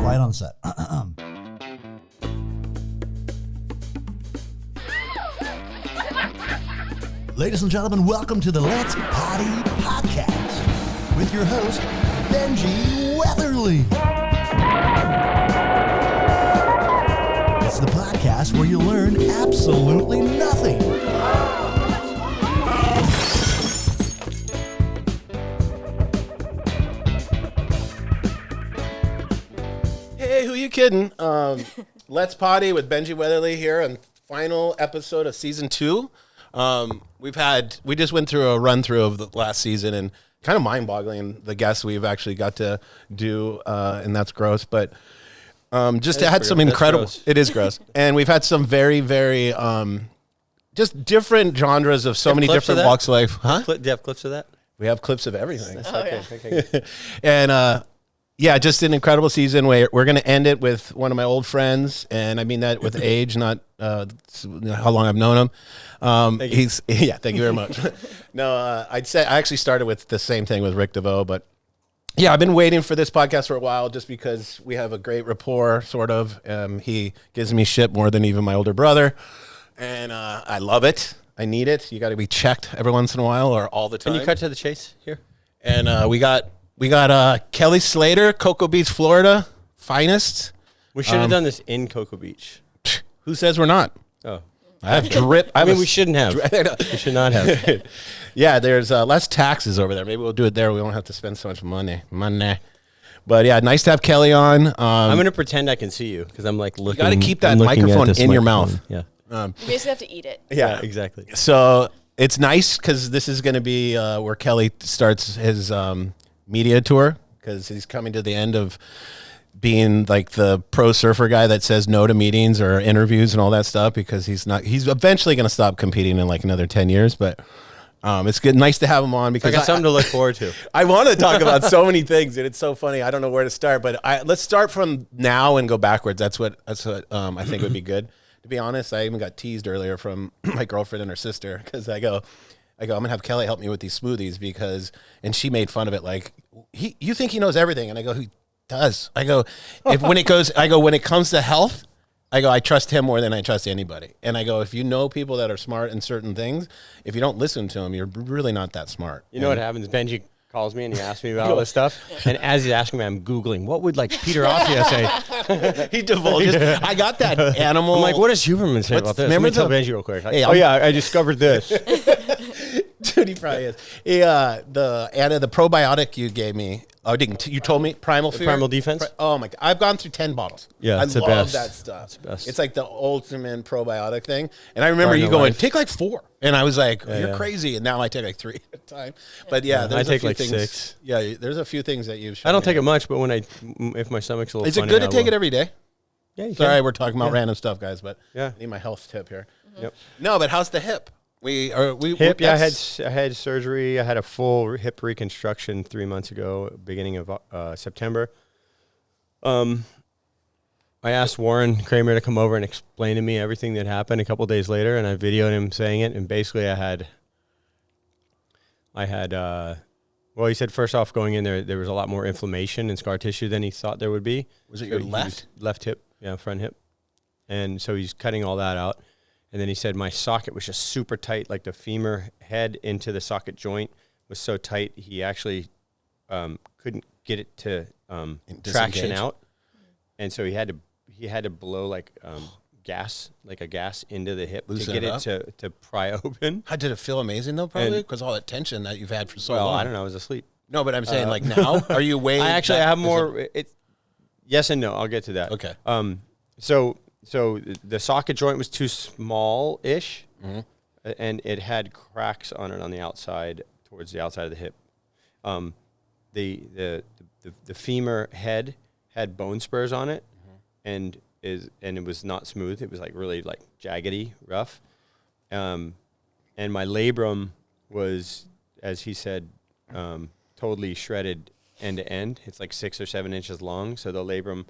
Quiet on set. Ladies and gentlemen, welcome to the Let's Poddy podcast with your host, Benji Weatherly. It's the podcast where you learn absolutely nothing. Hey, who you kidding? Let's Poddy with Benji Weatherly here on final episode of season 2. We just went through a run through of the last season and kind of mind-boggling the guests we've actually got to do, and that's gross. But just had some incredible. It is gross, and we've had some very, very just different genres of so many different walks of life. Huh? Do you have clips of that? We have clips of everything. Okay. And yeah, just an incredible season. We're going to end it with one of my old friends, and I mean that with age, not how long I've known him. Thank you very much. No, I'd say I actually started with the same thing with Rick DeVoe, but yeah, I've been waiting for this podcast for a while just because we have a great rapport, sort of. He gives me shit more than even my older brother, and I love it. I need it. You got to be checked every once in a while or all the time. Can you cut to the chase here? And we got Kelly Slater, Cocoa Beach, Florida, finest. We should have done this in Cocoa Beach. Who says we're not? Oh. I have drip. We shouldn't have. We should not have. Yeah, there's less taxes over there. Maybe we'll do it there. We won't have to spend so much money. But yeah, nice to have Kelly on. I'm going to pretend I can see you because I'm like looking. You got to keep that microphone in your mouth. Yeah. You basically have to eat it. Yeah, exactly. So it's nice because this is going to be where Kelly starts his media tour because he's coming to the end of being like the pro surfer guy that says no to meetings or interviews and all that stuff because he's eventually going to stop competing in like another 10 years. But it's good, nice to have him on because I got something to look forward to. I want to talk about so many things and it's so funny. I don't know where to start, but let's start from now and go backwards. That's what I think would be good. To be honest, I even got teased earlier from my girlfriend and her sister because I go, I'm gonna have Kelly help me with these smoothies and she made fun of it. Like, you think he knows everything, and I go, he does. I go, when it comes to health, I go, I trust him more than I trust anybody. And I go, if you know people that are smart in certain things, if you don't listen to them, you're really not that smart. You know what happens? Benji calls me and he asks me about all this stuff, and as he's asking me, I'm Googling what would like Peter Offia say. He divulges. I got that animal. I'm like, what does Huberman say about this? Remember Let me tell Benji real quick. Hey, I discovered this. Dude, he probably is. The probiotic you gave me. Oh, you told me Primal Fear? Primal Defense? Oh my God. I've gone through 10 bottles. Yeah, it's the best. I love that stuff. It's the best. It's like the ultimate probiotic thing. And I remember you going, take like 4. And I was like, you're crazy. And now I take like 3 at a time. But yeah, there's I take a few like things. 6. Yeah, there's a few things that you've shown I don't me. take it much, but if my stomach's a little Is funny, it good to take it every day? Yeah, you Sorry, can. we're talking about random stuff, guys, but Yeah. I need my health tip here. Mm-hmm. Yep. No, but how's the hip? Hip, yeah, I had surgery. I had a full hip reconstruction 3 months ago, beginning of September. I asked Warren Kramer to come over and explain to me everything that happened a couple days later, and I videoed him saying it. And basically, well, he said first off, going in there was a lot more inflammation and scar tissue than he thought there would be. Was it your left hip? Yeah, front hip. And so he's cutting all that out. And then he said my socket was just super tight, like the femur head into the socket joint was so tight he actually couldn't get it to traction out, and so he had to blow like gas into the hip to get it to pry open. How did it feel? Amazing though, probably because all that tension that you've had for so long. I don't know. I was asleep. No, but I'm saying like now, are you way? I have more. Yes and no. I'll get to that. Okay. So the socket joint was too small-ish, and it had cracks on it on the outside, towards the outside of the hip. The femur head had bone spurs on it, and it was not smooth. It was like really like jaggedy, rough. And my labrum was, as he said, totally shredded end to end. It's like 6 or 7 inches long. So the labrum.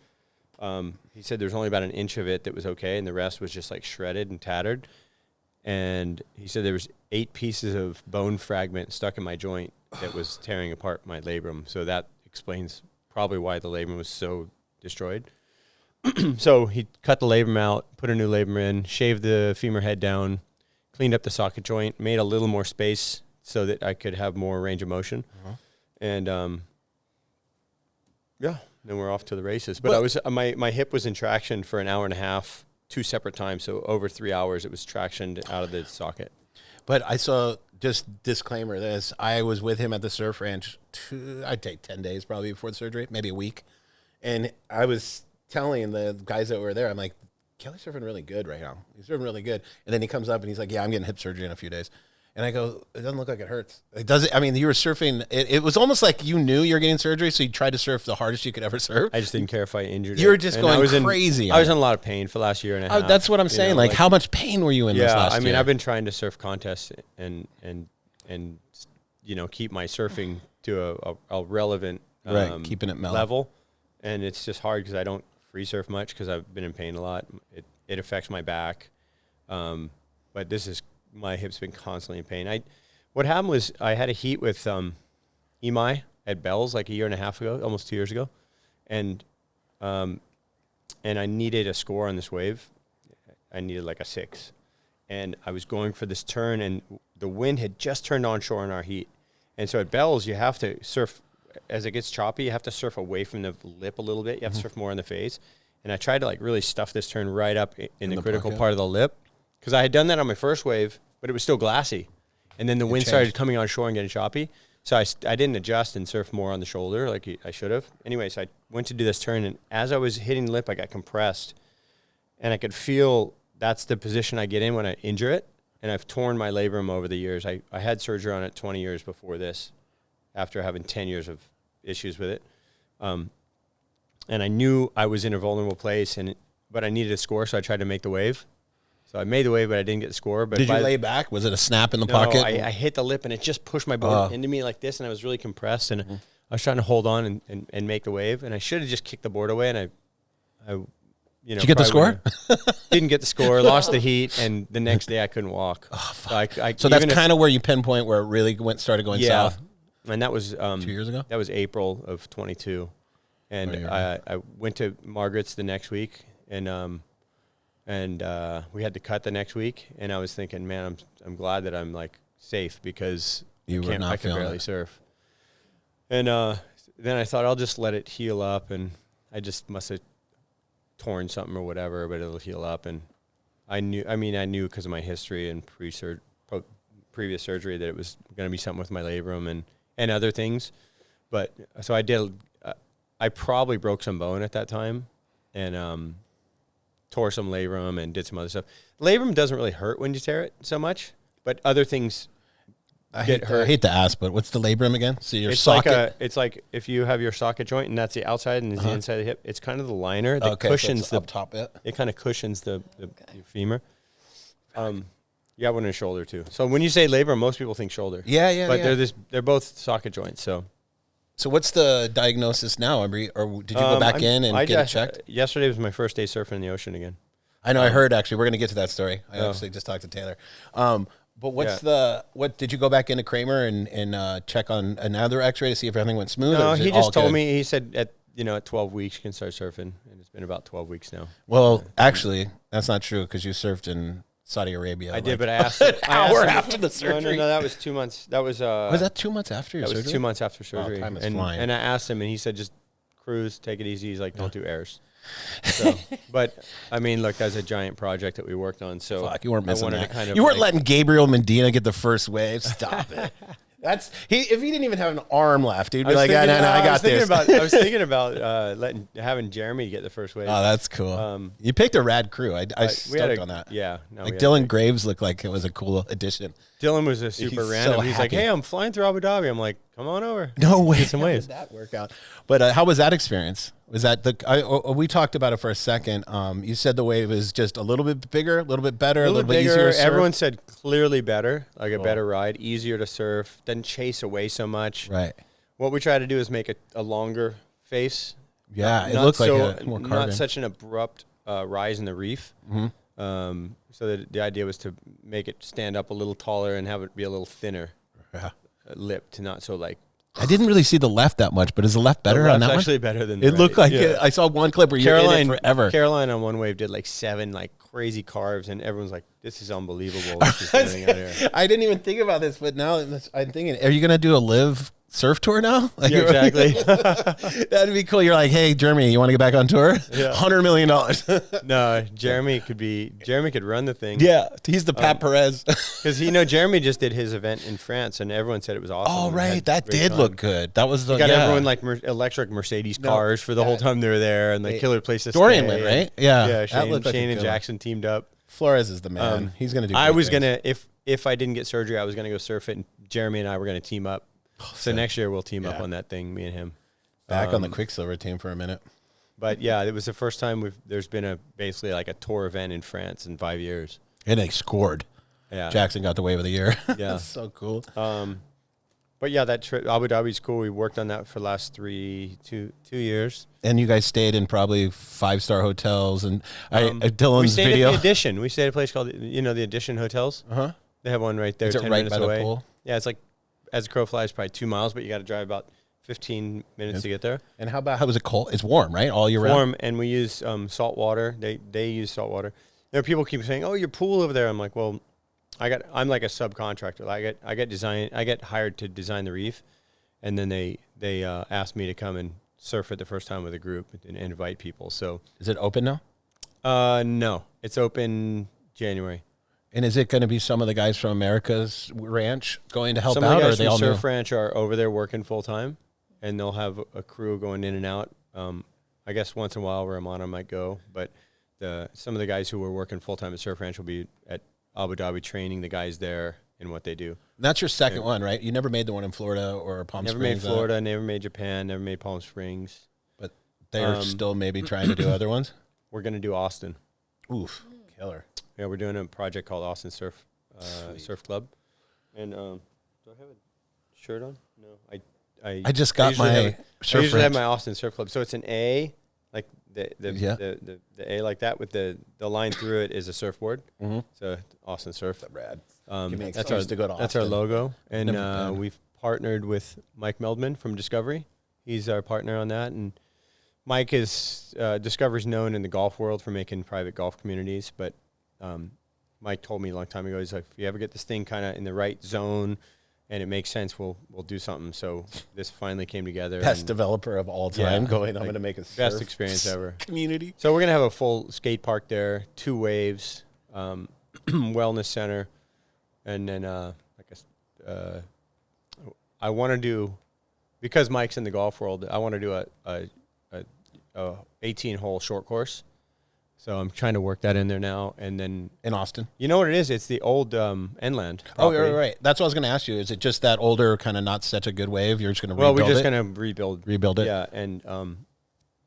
He said there's only about an inch of it that was okay, and the rest was just like shredded and tattered. And he said there was 8 pieces of bone fragment stuck in my joint that was tearing apart my labrum. So that explains probably why the labrum was so destroyed. So he cut the labrum out, put a new labrum in, shaved the femur head down, cleaned up the socket joint, made a little more space so that I could have more range of motion. And then we're off to the races. But I was my hip was in traction for an hour and a half, 2 separate times. So over 3 hours, it was tractioned out of the socket. But I saw, just disclaimer this, I was with him at the surf ranch, I'd take 10 days probably before the surgery, maybe a week. And I was telling the guys that were there, I'm like, Kelly's surfing really good right now. He's surfing really good. And then he comes up and he's like, yeah, I'm getting hip surgery in a few days. And I go, it doesn't look like it hurts. It doesn't. I mean, you were surfing. It was almost like you knew you were getting surgery, so you tried to surf the hardest you could ever surf. I just didn't care if I injured You were it. just And going crazy. I was in a lot of pain for the last year and a half. That's what I'm saying. Like, how much pain were you in this last year? I mean, I've been trying to surf contests and keep my surfing to a relevant keeping it mellow. level. And it's just hard because I don't free surf much because I've been in pain a lot. It affects my back. But my hip's been constantly in pain. What happened was I had a heat with Imai at Bell's like a year and a half ago, almost 2 years ago. And I needed a score on this wave. I needed like a 6. And I was going for this turn, and the wind had just turned onshore in our heat. And so at Bell's, you have to surf, as it gets choppy, you have to surf away from the lip a little bit. You have to surf more in the face. And I tried to like really stuff this turn right up in the critical part of the lip, because I had done that on my first wave, but it was still glassy. And then the wind started coming on shore and getting choppy. So I didn't adjust and surf more on the shoulder like I should have. Anyways, I went to do this turn, and as I was hitting the lip, I got compressed. And I could feel that's the position I get in when I injure it. And I've torn my labrum over the years. I had surgery on it 20 years before this, after having 10 years of issues with it. And I knew I was in a vulnerable place, but I needed a score, so I tried to make the wave. So I made the wave, but I didn't get the score. But did you lay back? Was it a snap in the pocket? I hit the lip, and it just pushed my board into me like this, and I was really compressed, and I was trying to hold on and make the wave, and I should have just kicked the board away, and I did you get the score? Didn't get the score, lost the heat, and the next day I couldn't walk. Oh, fuck. So that's kind of where you pinpoint where it really started going south? And that was 2 years ago? That was April of 22. And I went to Margaret's the next week, and we had to cut the next week, and I was thinking, man, I'm glad that I'm like safe, because I could barely surf. And then I thought I'll just let it heal up, and I just must have torn something or whatever, but it'll heal up. And I knew because of my history and previous surgery that it was going to be something with my labrum and other things. But so I did. I probably broke some bone at that time, and tore some labrum and did some other stuff. Labrum doesn't really hurt when you tear it so much, but other things get hurt. I hate to ask, but what's the labrum again? So your it's socket? It's like if you have your socket joint and that's the outside and the inside of the hip, it's kind of the liner that cushions so the up top bit. It kind of cushions the femur. You have one in the shoulder too. So when you say labrum, most people think shoulder. Yeah. But they're both socket joints. So what's the diagnosis now? Or did you go back in and get it checked? Yesterday was my first day surfing in the ocean again. I know. I heard, actually. We're going to get to that story. I actually just talked to Taylor. But what did you go back into Kramer and check on another x-ray to see if everything went smooth? No, he just told me, he said at 12 weeks you can start surfing, and it's been about 12 weeks now. Well, actually, that's not true, because you surfed in Saudi Arabia. I did, but I asked him. After the surgery. No, that was 2 months. That was that 2 months after your surgery? That was 2 months after surgery. Time is flying. And I asked him, and he said, just cruise, take it easy. He's like, don't do airs. So, but I mean, look, that's a giant project that we worked on. So fuck, you weren't missing that. You weren't letting Gabriel Medina get the first wave. Stop it. If he didn't even have an arm left, he'd be like, I got this. I was thinking about having Jeremy get the first wave. Oh, that's cool. You picked a rad crew. I stoked on that. Yeah. No, like Dylan Graves looked like it was a cool addition. Dylan was a super random. He's like, hey, I'm flying through Abu Dhabi. I'm like, come on over. No way. Get some waves. How did that work out? But how was that experience? Was that we talked about it for a second. You said the wave is just a little bit bigger, a little bit better, a little bit easier to surf. Everyone said clearly better, like a better ride, easier to surf, doesn't chase away so much. Right. What we try to do is make a longer face. Yeah, it looked like a more carbon. Not such an abrupt rise in the reef. Mm-hmm. So the idea was to make it stand up a little taller and have it be a little thinner lip, to not so like I didn't really see the left that much, but is the left better on that one? Actually better than the It right. looked like it. I saw one clip where you're in it forever. Caroline on one wave did like 7 like crazy carves, and everyone's like, "This is unbelievable." What she's doing out here. I didn't even think about this, but now I'm thinking, are you going to do a live surf tour now? Like, Yeah, exactly. That'd be cool. You're like, hey, Jeremy, you want to get back on tour? Yeah. $100 million. No, Jeremy could run the thing. Yeah, he's the Pat Perez. Because Jeremy just did his event in France, and everyone said it was awesome. Oh, and right. had That great did time. look good. That was the He got everyone like electric Mercedes cars for the whole time they were there, and the killer place to Dorian stay. went, right? Yeah. Yeah, That looked like a Shane and killer. Jackson teamed up. Flores is the man. He's going to do I great was things. going to, if I didn't get surgery, I was going to go surf it, and Jeremy and I were going to team up. So next year we'll team up on that thing, me and him. Back on the Quicksilver team for a minute. But yeah, it was the first time there's been basically like a tour event in France in 5 years. And they scored. Yeah. Jackson got the wave of the year. Yeah. That's so cool. But yeah, that trip, Abu Dhabi's cool. We worked on that for the last 2 years. And you guys stayed in probably 5-star hotels. And We Dylan's stayed video. at the Edition. We stayed at a place called, the Edition Hotels. Uh-huh. They have one right there, Is it 10 right minutes by the away. pool? Yeah, it's like, as a crow flies, probably 2 miles, but you got to drive about 15 minutes to get there. And how was it cold? It's warm, right? All year round? Warm, and we use salt water. They use salt water. There are people keep saying, "Oh, your pool over there." I'm like, "Well, I'm like a subcontractor. I get hired to design the reef, and then they asked me to come and surf it the first time with a group and invite people." So Is it open now? no, it's open January. And is it going to be some of the guys from America's Ranch going to help Some out, of the or are guys they from all new? Surf Ranch are over there working full time, and they'll have a crew going in and out. I guess once in a while, Ramana might go, but some of the guys who were working full time at Surf Ranch will be at Abu Dhabi training the guys there in what they do. That's your second one, right? You never made the one in Florida or Palm Never Springs. made Florida, never made Japan, never made Palm Springs. But they're still maybe trying to do other ones? We're gonna do Austin. Oof, killer. Yeah, we're doing a project called Austin Surf Club. And do I have a shirt on? No, I just got usually my have surf I usually have Ranch. my Austin Surf Club. So it's an A, like the A like that with the line through it is a surfboard. Mm-hmm. So Austin Surf. Rad. That's excuse to go to That's our Austin. logo, and Never been. we've partnered with Mike Meldman from Discovery. He's our partner on that, and Mike is Discovery's known in the golf world for making private golf communities. But Mike told me a long time ago, he's like, if you ever get this thing kind of in the right zone and it makes sense, we'll do something. So this finally came together. Best and developer of all time Yeah, going, I'm like, going to make a best surf experience ever. community. So we're gonna have a full skate park there, 2 waves, wellness center, and then I want to do, because Mike's in the golf world, I want to do a 18-hole short course. So I'm trying to work that in there now, and then In Austin. you know what it is? It's the old Enland. Oh, property. right. That's what I was going to ask you. Is it just that older, kind of not such a good wave? You're just going to Well, rebuild we're just it? gonna rebuild it? Yeah, and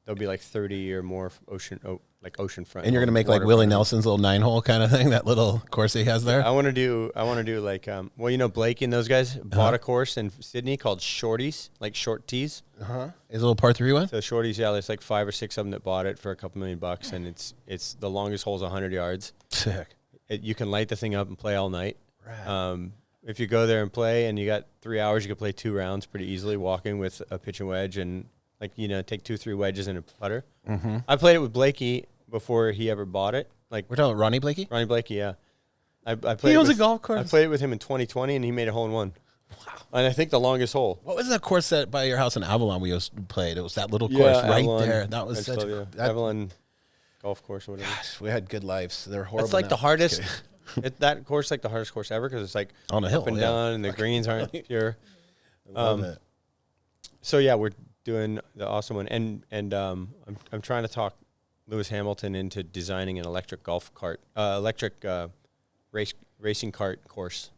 there'll be like 30 or more oceanfront. And you're going to make like Willie Nelson's little 9-hole kind of thing, that little course he has there? I want to do like Blake and those guys bought a course in Sydney called Shorties, like short tees. His little par 3 one? So Shorties, yeah, there's like 5 or 6 of them that bought it for a couple $1,000,000, and it's the longest hole's 100 yards. Sick. You can light the thing up and play all night. Rad. If you go there and play, and you got 3 hours, you can play 2 rounds pretty easily, walking with a pitch and wedge, and take 2-3 wedges and a putter. Mm-hmm. I played it with Blakey before he ever bought it. Like We're talking about Ronnie Blakey? Ronnie Blakey, yeah. I played. He owns it a golf course. I played it with him in 2020, and he made a hole in one. Wow! And I think the longest hole. What was that course that by your house in Avalon we played? It was that little course right Avalon. there. That was I such love a... you. that- Avalon golf course or whatever. Gosh, we had good lives. They're horrible. It's like now. the hardest. That course, like the hardest course ever, because it's like On a hill, up and yeah. down, and the greens aren't pure. I love it. So yeah, we're doing the awesome one, and I'm trying to talk Lewis Hamilton into designing an electric golf cart, racing cart course.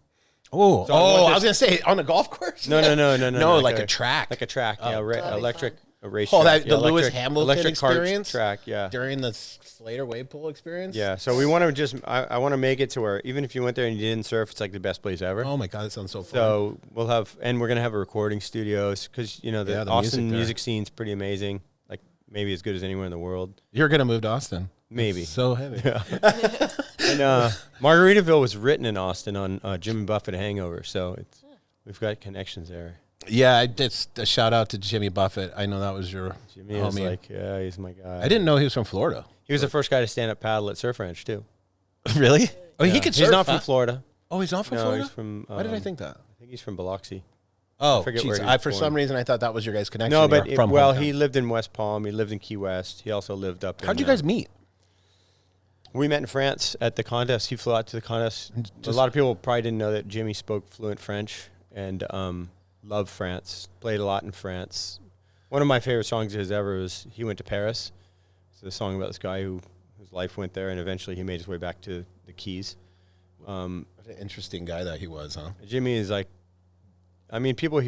Oh, So I want I was going to say, on a golf course? No, No, like a track. like a track, yeah, that'd be electric. fun. A race Oh, track. that Yeah, the Lewis electric- Hamilton electric cart experience? track, yeah. During the Slater wave pool experience? Yeah, so we want to I want to make it to where even if you went there and you didn't surf, it's like the best place ever. Oh, my God, that sounds so fun. So we're going to have a recording studio because, the Yeah, the Austin music music there. scene's pretty amazing. Like maybe as good as anywhere in the world. You're going to move to Austin. Maybe. So heavy. And Margaritaville was written in Austin on Jim and Buffett Hangover. So we've got connections there. Yeah, just a shout out to Jimmy Buffett. I know that was your Jimmy is homie. like, yeah, he's my guy. I didn't know he was from Florida. He was the first guy to stand up paddle at Surf Ranch too. Really? Oh, Yeah. he could He's surf. not huh? from Florida. Oh, he's not from No, Florida? he's from. Why did I think that? I think he's from Biloxi. Oh, forget where geez, he was for born. some reason I thought that was your guys' connection. No, but You're from well, hometown. he lived in West Palm. He lived in Key West. He also lived up. How'd in, you guys meet? We met in France at the contest. He flew out to the contest. A lot of people probably didn't know that Jimmy spoke fluent French and loved France. Played a lot in France. One of my favorite songs of his ever was "He Went to Paris." It's a song about this guy whose life went there, and eventually he made his way back to the Keys. What an interesting guy that he was, huh? Jimmy is like, I mean, people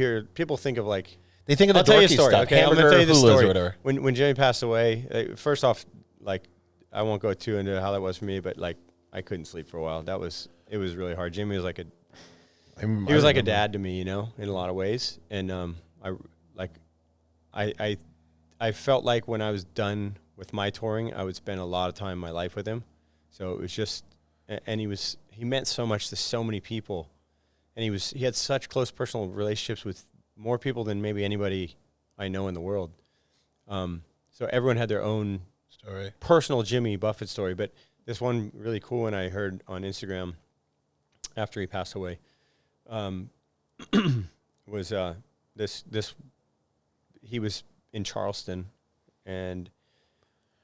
think of like. They think of the I'll tell you a dorky story. stuff. Okay, I'm Hamburger, gonna tell you the Hulu's story. or whatever. When Jimmy passed away, first off, like I won't go too into how that was for me, but like I couldn't sleep for a while. It was really hard. Jimmy was like he was like a dad to me, you know, in a lot of ways. And I felt like when I was done with my touring, I would spend a lot of time in my life with him. So it was just, and he meant so much to so many people, and he had such close personal relationships with more people than maybe anybody I know in the world. So everyone had their own Story. personal Jimmy Buffett story, but this one really cool one I heard on Instagram after he passed away was this he was in Charleston, and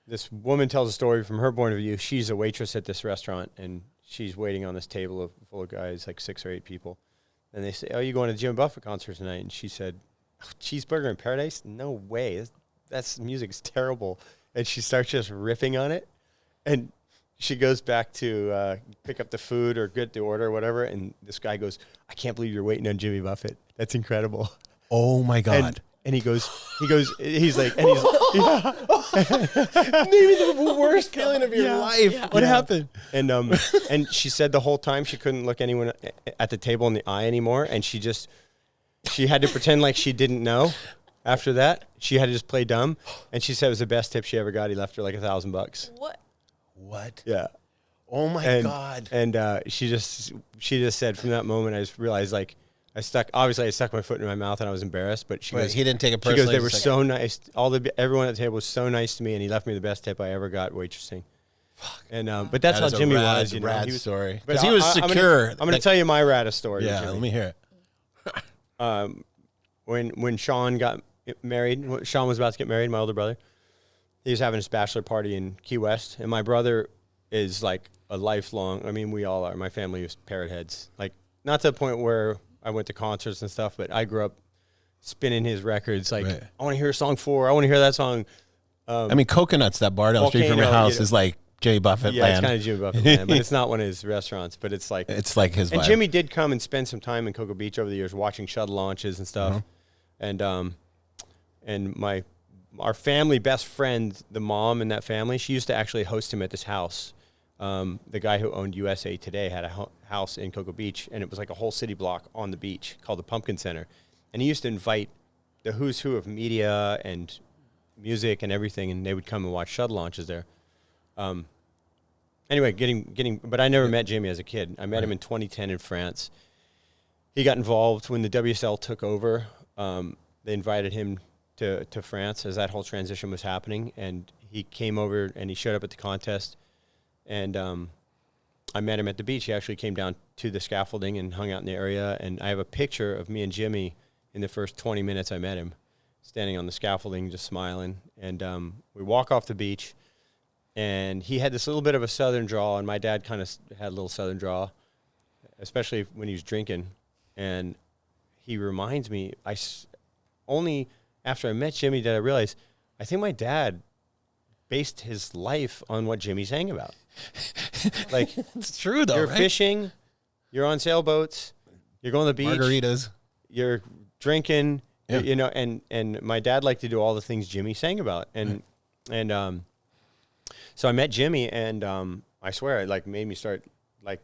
this woman tells a story from her point of view. She's a waitress at this restaurant, and she's waiting on this table full of guys, like 6 or 8 people. And they say, "Oh, you going to the Jimmy Buffett concert tonight?" And she said, "Cheeseburger in Paradise? No way. That's music is terrible." And she starts just riffing on it. And she goes back to pick up the food or get the order or whatever. And this guy goes, "I can't believe you're waiting on Jimmy Buffett. That's incredible." Oh my God. And he's like, and he's yeah. Maybe the worst feeling of your life. Yeah. What happened? And she said the whole time she couldn't look anyone at the table in the eye anymore, and she had to pretend like she didn't know. After that, she had to just play dumb, and she said it was the best tip she ever got. He left her like $1,000. What? Yeah. Oh my God. And she just said from that moment I just realized like I stuck my foot in my mouth and I was embarrassed, but she goes, he didn't take it she personally. goes, they were so nice. Everyone at the table was so nice to me, and he left me the best tip I ever got waitressing. And but that's That how is a Jimmy rad, was, you know. rad He was, story. but Because he was secure. I'm going to tell you my raddest story. Yeah, Jimmy. let me hear it. When Sean got married, Sean was about to get married, my older brother. He was having his bachelor party in Key West, and my brother is like a lifelong. I mean, we all are. My family was parrot heads. Like not to the point where I went to concerts and stuff, but I grew up spinning his records. Like Right. I want to hear song 4. I want to hear that song. I mean, Coconuts, that bar down the street from your Volcano, house, is like Jimmy Buffett Yeah, it's land. kind of Jimmy Buffett land, but it's not one of his restaurants. But it's like It's like his And vibe. Jimmy did come and spend some time in Cocoa Beach over the years, watching shuttle launches and stuff. And our family best friend, the mom in that family, she used to actually host him at this house. The guy who owned USA Today had a house in Cocoa Beach, and it was like a whole city block on the beach called the Pumpkin Center. And he used to invite the who's who of media and music and everything, and they would come and watch shuttle launches there. Anyway, but I never met Jimmy as a kid. I met him in 2010 in France. He got involved when the WSL took over. They invited him to France as that whole transition was happening, and he came over and he showed up at the contest. And I met him at the beach. He actually came down to the scaffolding and hung out in the area. And I have a picture of me and Jimmy in the first 20 minutes I met him, standing on the scaffolding, just smiling. And we walk off the beach, and he had this little bit of a southern drawl, and my dad kind of had a little southern drawl, especially when he was drinking. And he reminds me, only after I met Jimmy did I realize, I think my dad based his life on what Jimmy sang about. Like, It's true, though, you're right? fishing, you're on sailboats, you're going to the beach, Margaritas. you're drinking, Yeah. you know, and my dad liked to do all the things Jimmy sang about. And so I met Jimmy, and I swear it like made me start like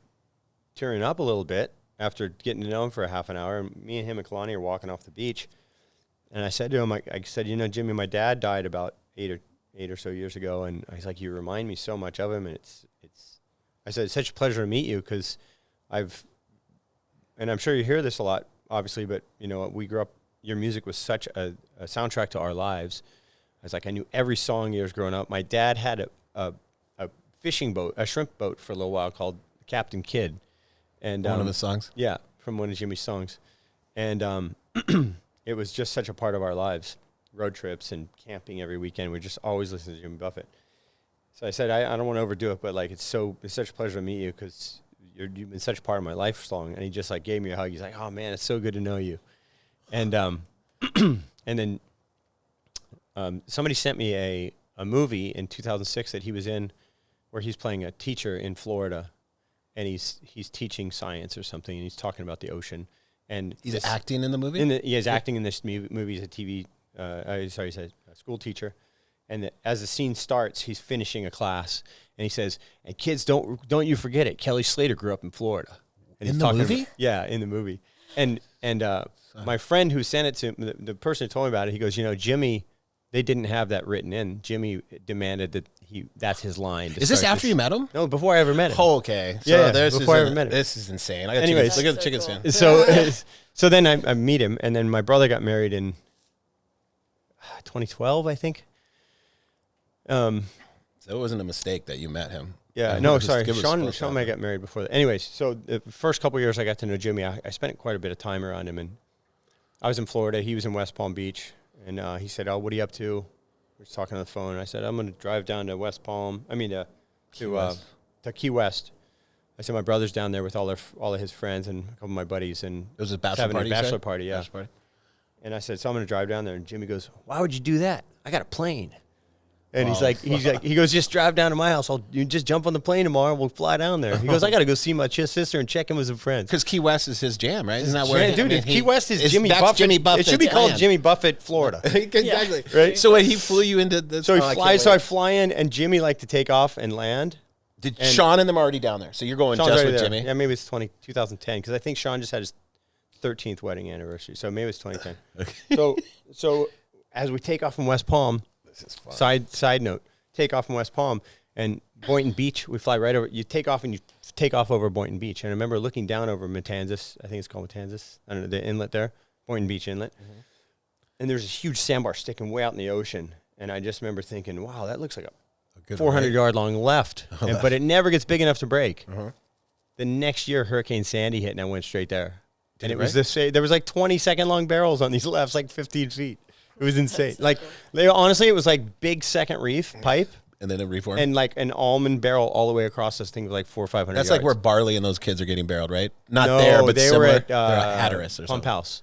tearing up a little bit after getting to know him for a half an hour. And me and him and Kalani are walking off the beach, and I said to him, I said, you know, Jimmy, my dad died about eight or so years ago, and I was like, you remind me so much of him, and I said, it's such a pleasure to meet you, because and I'm sure you hear this a lot, obviously, but you know, we grew up, your music was such a soundtrack to our lives. I was like, I knew every song years growing up. My dad had a fishing boat, a shrimp boat for a little while called Captain Kidd. And One of his songs? Yeah, from one of Jimmy's songs. And it was just such a part of our lives. Road trips and camping every weekend. We just always listen to Jimmy Buffett. So I said, I don't want to overdo it, but like it's such a pleasure to meet you because you've been such a part of my life long. And he just like gave me a hug. He's like, oh man, it's so good to know you. And and then somebody sent me a movie in 2006 that he was in where he's playing a teacher in Florida and he's teaching science or something and he's talking about the ocean. And He's acting in the movie? He's acting in this movie. He's a TV, he's a school teacher. And as the scene starts, he's finishing a class, and he says, "And kids, don't you forget it. Kelly Slater grew up in Florida." And In the movie? Yeah, in the movie. And my friend who sent it to the person who told me about it, he goes, Jimmy, they didn't have that written in. Jimmy demanded that that's his line. Is this after you met him? No, before I ever met him. Oh, okay. So Yeah, this before I is ever met him. This is insane. I got Anyways. chicken, look at the chicken So stand. cool. So then I meet him, and then my brother got married in 2012, I think. So it wasn't a mistake that you met him. Yeah, no, sorry. Sean might have got married before that. Anyways, so the first couple of years I got to know Jimmy, I spent quite a bit of time around him. And I was in Florida. He was in West Palm Beach. And he said, "Oh, what are you up to?" We were talking on the phone. And I said, "I'm going to drive down to West Palm. to Key West." I said, "My brother's down there with all of his friends and a couple of my buddies." And It was a bachelor having party, a you said? bachelor party, yeah. Bachelor party. And I said, "So I'm going to drive down there." And Jimmy goes, "Why would you do that? I got a plane." And he goes, "Just drive down to my house. You just jump on the plane tomorrow. We'll fly down there." He goes, "I got to go see my sister and check in with some friends." Because Key West is his jam, right? Isn't that where? Key West is Jimmy that's Buffett. Jimmy Buffett. It should be called Jimmy Buffett, Florida. Exactly. Right? So when he flew you into the... So I fly in, and Jimmy liked to take off and land. Did Sean and them already down there? So you're going Sean's just already with there. Jimmy? Yeah, maybe it's 2010, because I think Sean just had his 13th wedding anniversary. So maybe it's 2010. So as we take off from West Palm, This is fun. side note, take off from West Palm and Boynton Beach, we fly right over. You take off over Boynton Beach. And I remember looking down over Matanzas. I think it's called Matanzas. I don't know, the inlet there, Boynton Beach Inlet. Mm-hmm. And there's this huge sandbar sticking way out in the ocean. And I just remember thinking, wow, that looks like a 400-yard long left. But it never gets big enough to break. Uh-huh. The next year, Hurricane Sandy hit, and I went straight there. And it was there was like 20-second long barrels on these lefts, like 15 feet. It was insane. Honestly, it was like big second reef pipe. And then a reform. And like an almond barrel all the way across this thing was like 400 or 500 That's yards. like where Barley and those kids are getting barreled, right? Not No, there, but they similar. were at They're at Hatteras or Pump something. House.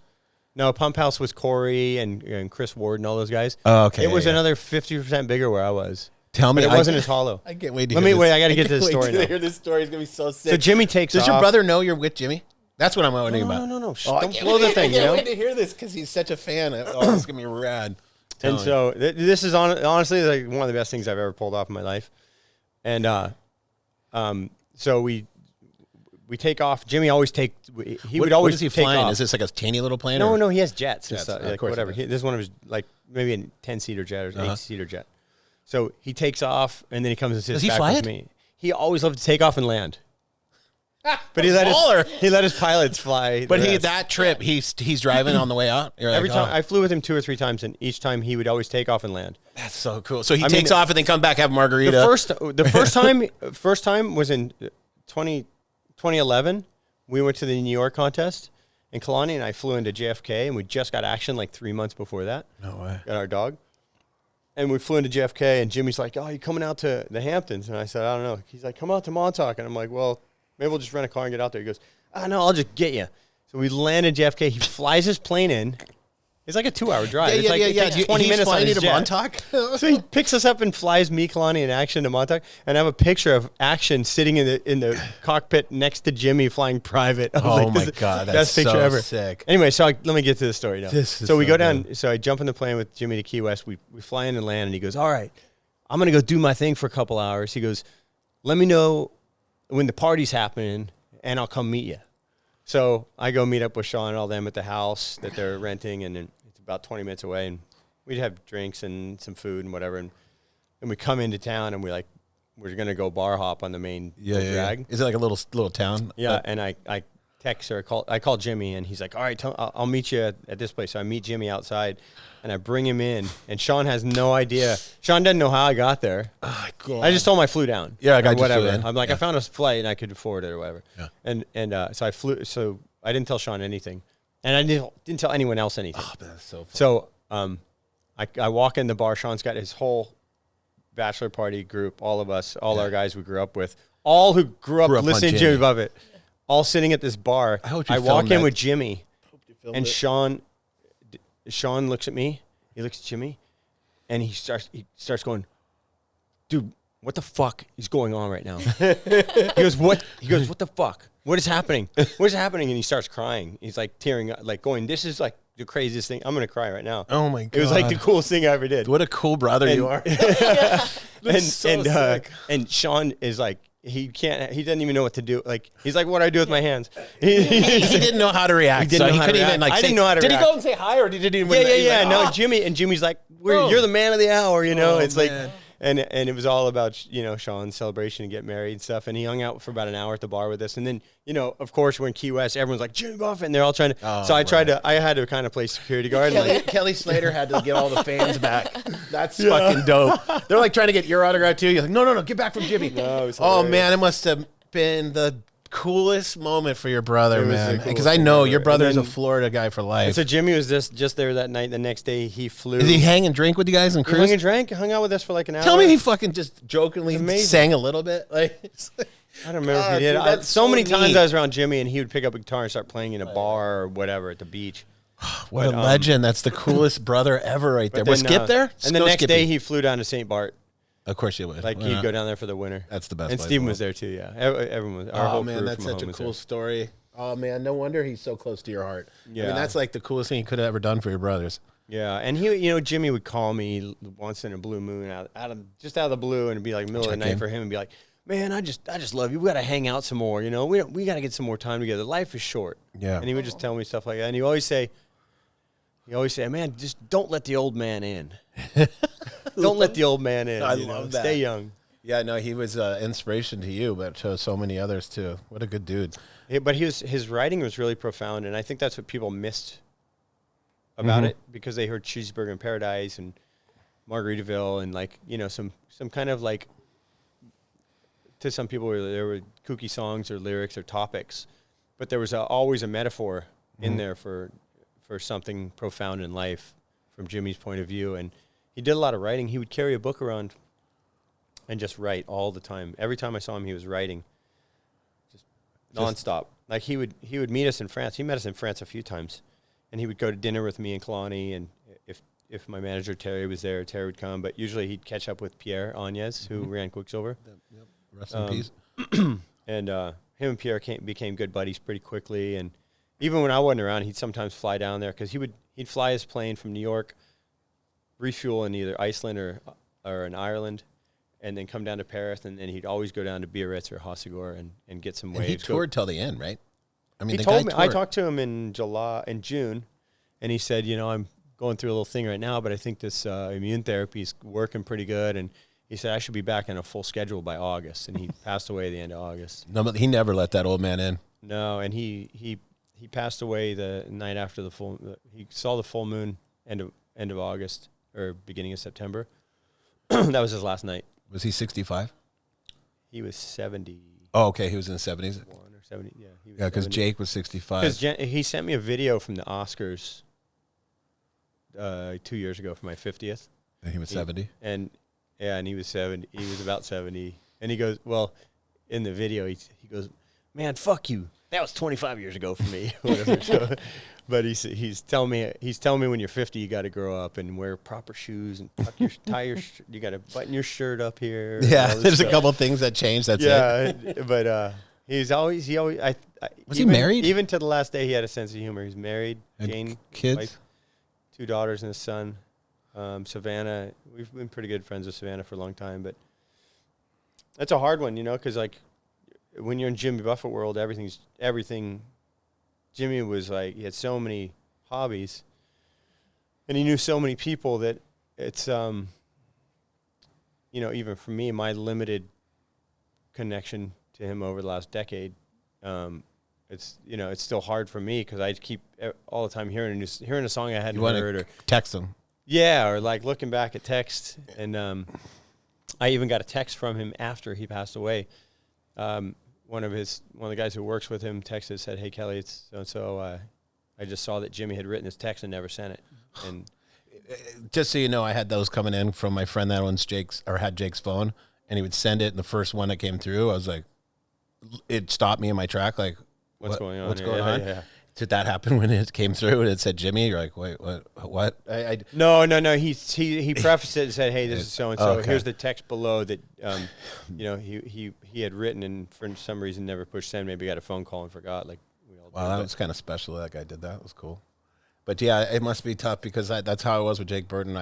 No, Pump House was Corey and Chris Ward and all those guys. Oh, okay. It was another 50% bigger where I was. Tell me. But it wasn't as hollow. I can't wait to hear this. Wait, I got to get to the Wait story to now. hear this story. It's going to be so sick. So Jimmy takes off. Does your brother know you're with Jimmy? That's what I'm wondering about. No. Oh, Don't blow the thing, I can't wait to hear this because he's such a fan. Oh, this is going to be rad. And so this is honestly like one of the best things I've ever pulled off in my life. And so we take off. Jimmy always would always What is he take flying? off. Is this like a teeny little plane? No, he has jets and Jets, stuff. of Like course he whatever. does. This is one of his, like maybe a 10-seater jet or 8-seater jet. So he takes off and then he comes and sits Does he back fly with it? me. He always loved to take off and land. But he let his pilots fly. But the rest. that trip, he's driving on the way out. You're Every like, time oh, I flew with him 2 or 3 times, and each time he would always take off and land. that's so cool. So he takes off and then come back, have margarita. The first time was in 2011. We went to the New York contest, and Kalani and I flew into JFK, and we just got action like 3 months before that. No way. Got our dog. And we flew into JFK, and Jimmy's like, "Oh, you coming out to the Hamptons?" And I said, "I don't know." He's like, "Come out to Montauk." And I'm like, "Well, maybe we'll just rent a car and get out there." He goes, "No, I'll just get you." So we landed JFK. He flies his plane in. It's like a 2-hour drive. It takes 20 minutes on his to jet. Montauk. So he picks us up and flies me, Kalani, in Action to Montauk, and I have a picture of Action sitting in the cockpit next to Jimmy flying private. I was Oh like, my this is God, the that's best picture so ever. sick. Anyway, so let me get to the story now. This is so we so go down. good. So I jump in the plane with Jimmy to Key West. We fly in and land, and he goes, "All right, I'm gonna go do my thing for a couple hours." He goes, "Let me know when the party's happening, and I'll come meet you." So I go meet up with Sean and all them at the house that they're renting, and then it's about 20 minutes away, and we'd have drinks and some food and whatever, and we come into town, and we're gonna go bar hop on the main drag. Is it like a little town? Yeah, and I text or I call Jimmy, and he's like, all right, I'll meet you at this place. So I meet Jimmy outside, and I bring him in, and Sean has no idea. Sean doesn't know how I got there. Oh, God. I just told him I flew down. Yeah, I got whatever. you flew in. I'm like, I found a flight, and I could afford it or whatever. Yeah. And so I flew. So I didn't tell Sean anything, and I didn't tell anyone else anything. Oh, that's so funny. So I walk in the bar. Sean's got his whole bachelor party group, all of us, all our guys we grew up with, all who grew up listening to Jimmy Buffett, all sitting at this bar. I walk in with Jimmy, and Sean looks at me. He looks at Jimmy, and he starts going, dude, what the fuck is going on right now? He goes, what? He goes, what the fuck? What is happening? What is happening? And he starts crying. He's like tearing up, like going, this is like the craziest thing. I'm going to cry right now. Oh my God. It was like the coolest thing I ever did. What a cool brother you are. And Sean is like, he doesn't even know what to do. Like, he's like, what do I do with my hands? He didn't know how to react. He didn't know how to react. I didn't know how to react. Did he go and say hi, or did he didn't even? Yeah. No, Jimmy. Jimmy's like, you're the man of the hour, you know? It's man. like, and it was all about, Sean's celebration to get married and stuff. And he hung out for about an hour at the bar with us. And then, of course, we're in Key West. Everyone's like, Jimmy Buffett. And they're all trying to. I had to kind of play security guard. Kelly Slater had to get all the fans back. That's fucking dope. They're like trying to get your autograph too. You're like, no, get back from Jimmy. No, it was oh man, it must have been the coolest moment for your brother, man. the Because coolest I know thing your ever. brother's And a Florida guy for life. And so Jimmy was just there that night. The next day he flew. Did he hang and drink with you guys and He cruise? hung and drank, hung out with us for like an hour. Tell me he fucking just jokingly Amazing. sang a little bit. Like, I don't remember if God, he did. dude, that's So many so times neat. I was around Jimmy, and he would pick up a guitar and start playing in a bar or whatever at the beach. what a legend. That's the coolest brother ever right there. Was Skip there? And the Go next Skippy. day he flew down to St. Bart. Of course you would. Like he'd go down there for the winter. That's the best And place Steven in the was there too. Yeah, everyone was. Our Oh whole man, crew that's from such a home was cool there. story. Oh man, no wonder he's so close to your heart. Yeah. I mean, that's like the coolest thing you could have ever done for your brothers. Yeah, and he, Jimmy would call me once in a blue moon out of the blue, and it'd be like middle of the night for him, and be like, "Man, I just love you. We got to hang out some more. We got to get some more time together. Life is short." Yeah. And he would just tell me stuff like that, and he always say, "Man, just don't let the old man in. Don't let the old man in. I love that. Stay young." Yeah, no, he was inspiration to you, but to so many others too. What a good dude. Yeah, but his writing was really profound, and I think that's what people missed about it, because they heard Cheeseburger in Paradise and Margaritaville and like some kind of like, to some people there were kooky songs or lyrics or topics, but there was always a metaphor in there for something profound in life from Jimmy's point of view. And he did a lot of writing. He would carry a book around and just write all the time. Every time I saw him, he was writing, just nonstop. Like he would meet us in France. He met us in France a few times, and he would go to dinner with me and Kalani. And if my manager Terry was there, Terry would come. But usually he'd catch up with Pierre Agnes, who ran Quicksilver. Yep. Rest in peace. And him and Pierre became good buddies pretty quickly. And even when I wasn't around, he'd sometimes fly down there, because he'd fly his plane from New York, refuel in either Iceland or in Ireland, and then come down to Paris, and then he'd always go down to Biarritz or Hossegor and get some waves. He toured till the end, right? I mean, He told me. I talked to him in June, and he said, I'm going through a little thing right now, but I think this immune therapy is working pretty good. And he said I should be back on a full schedule by August, and he passed away at the end of August. No, but he never let that old man in. No, and he passed away the night after he saw the full moon end of August or beginning of September. That was his last night. Was he 65? He was 70. Oh, okay. He was in the 70s. Or 70. Yeah, he was. Yeah, because 70. Jake was 65. Because he sent me a video from the Oscars 2 years ago for my 50th. And he was 70. And he was 70. He was about 70. And he goes, well, in the video, he goes, man, fuck you. That was 25 years ago for me. Whatever. So, but he's telling me when you're 50, you got to grow up and wear proper shoes and tie your you got to button your shirt up here. Yeah, there's a couple things that changed. That's it. But he always was he married? Even to the last day, he had a sense of humor. He's married, Had Jane, kids, wife, 2 daughters and a son. Savannah, we've been pretty good friends with Savannah for a long time, but that's a hard one, because like when you're in Jimmy Buffett world, everything. Jimmy was like, he had so many hobbies, and he knew so many people that it's, even for me, my limited connection to him over the last decade, it's still hard for me because I keep all the time hearing a song I hadn't heard, or text them. Yeah, or like looking back at text, and I even got a text from him after he passed away. One of the guys who works with him texted, said, "Hey Kelly, it's so I just saw that Jimmy had written his text and never sent it." And just so you know, I had those coming in from my friend that owns had Jake's phone, and he would send it, and the first one that came through, I was like, it stopped me in my track, like, what's going on? What's going on? Yeah. Did that happen when it came through and it said Jimmy? You're like, wait, what? No. He prefaced it and said, "Hey, this is so and so. Okay. Here's the text below that he had written, and for some reason never pushed send. Maybe got a phone call and forgot. Like we all Wow, that was kind of special. That guy did that. It was cool. But yeah, it must be tough because that's how I was with Jake Burton.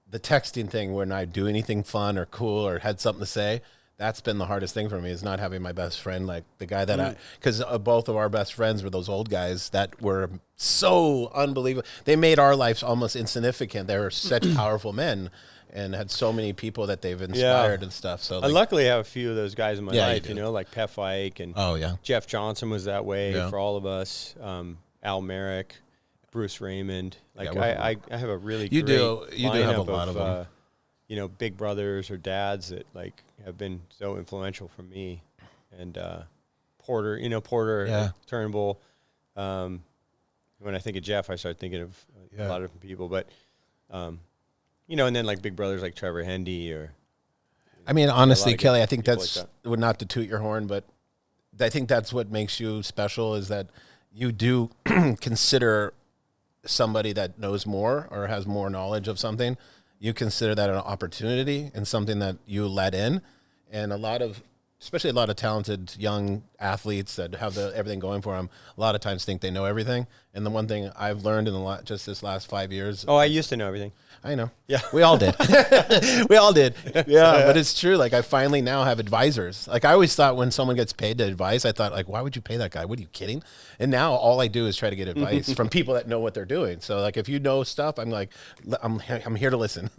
The texting thing, when I do anything fun or cool or had something to say, that's been the hardest thing for me, is not having my best friend, like the guy that because both of our best friends were those old guys that were so unbelievable. They made our lives almost insignificant. They were such powerful men and had so many people that they've inspired and stuff. So I luckily have a few of those guys in my life, you do. like Pef Ike and yeah. Jeff Johnson was that way for all of us. Al Merrick, Bruce Raymond. Like I have a really you great do have a lot of them. Big brothers or dads that like have been so influential for me, and Porter, Turnbull. When I think of Jeff, I start thinking of a lot of different people, but and then like big brothers like Trevor Hendy or. I mean, honestly, Kelly, I think that's not to toot your horn, but I think that's what makes you special, is that you do consider somebody that knows more or has more knowledge of something. You consider that an opportunity and something that you let in. And especially a lot of talented young athletes that have everything going for them, a lot of times think they know everything. And the one thing I've learned in just this last 5 years. Oh, I used to know everything. I know. Yeah. We all did. We all did. Yeah, but it's true. Like, I finally now have advisors. Like, I always thought when someone gets paid to advise, I thought, like, why would you pay that guy? What, are you kidding? And now all I do is try to get advice from people that know what they're doing. So, like, if you know stuff, I'm like, I'm here to listen.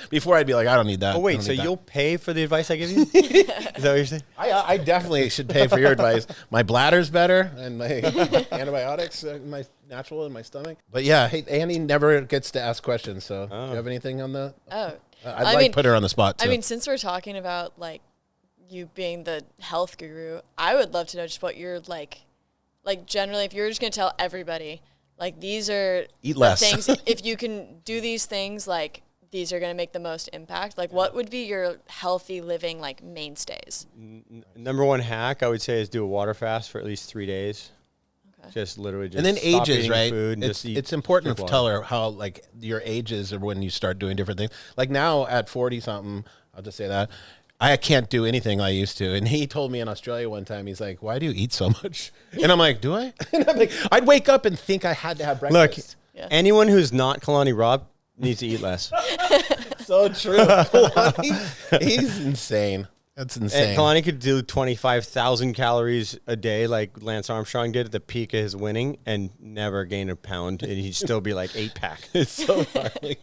Before I'd be like, I don't need that. Oh, wait, so you'll pay for the advice I give you? Is that what you're saying? I definitely should pay for your advice. My bladder's better, and my antibiotics, my natural in my stomach. But yeah, hey, Annie never gets to ask questions. So do you have anything on the? I'd put her on the spot too. I mean, since we're talking about like you being the health guru, I would love to know just what you're like generally, if you're just gonna tell everybody, like, these are eat less things. If you can do these things, like, these are going to make the most impact. Like, what would be your healthy living, like, mainstays? Number one hack, I would say, is do a water fast for at least 3 days. Okay. Just literally just and then stop ages, eating right? food and It's important to tell her how, like, your ages are when you start doing different things. Like, now at 40-something, I'll just say that, I can't do anything I used to. And he told me in Australia one time, he's like, why do you eat so much? And I'm like, do I? And I'm like, I'd wake up and think I had to have breakfast. Look, anyone who's not Kalani Rob needs to eat less. So true. Kalani, he's insane. That's insane. And Kalani could do 25,000 calories a day like Lance Armstrong did at the peak of his winning and never gain a pound. And he'd still be like 8-pack. It's so funny.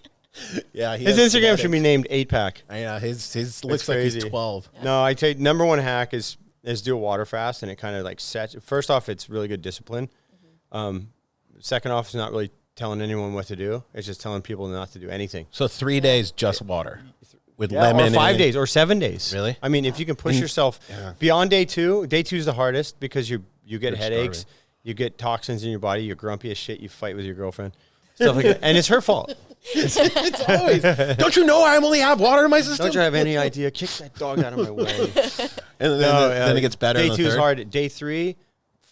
Yeah, his Instagram should be named 8-pack. Yeah, his looks like he's 12. Yeah. No, I tell you, number one hack is do a water fast, and it kind of like sets. First off, it's really good discipline. Mm-hmm. Second off, it's not really telling anyone what to do. It's just telling people not to do anything. So 3 days just water with lemon. Or 5 days or 7 days. Really? I mean, if you can push yourself beyond day two is the hardest because you get headaches, starving. You get toxins in your body, you're grumpy as shit, you fight with your girlfriend, stuff like that, and it's her fault. It's always. Don't you know I only have water in my system? Don't you have any idea? Kick that dog out of my way. And then it gets better. Day two is hard. Day three,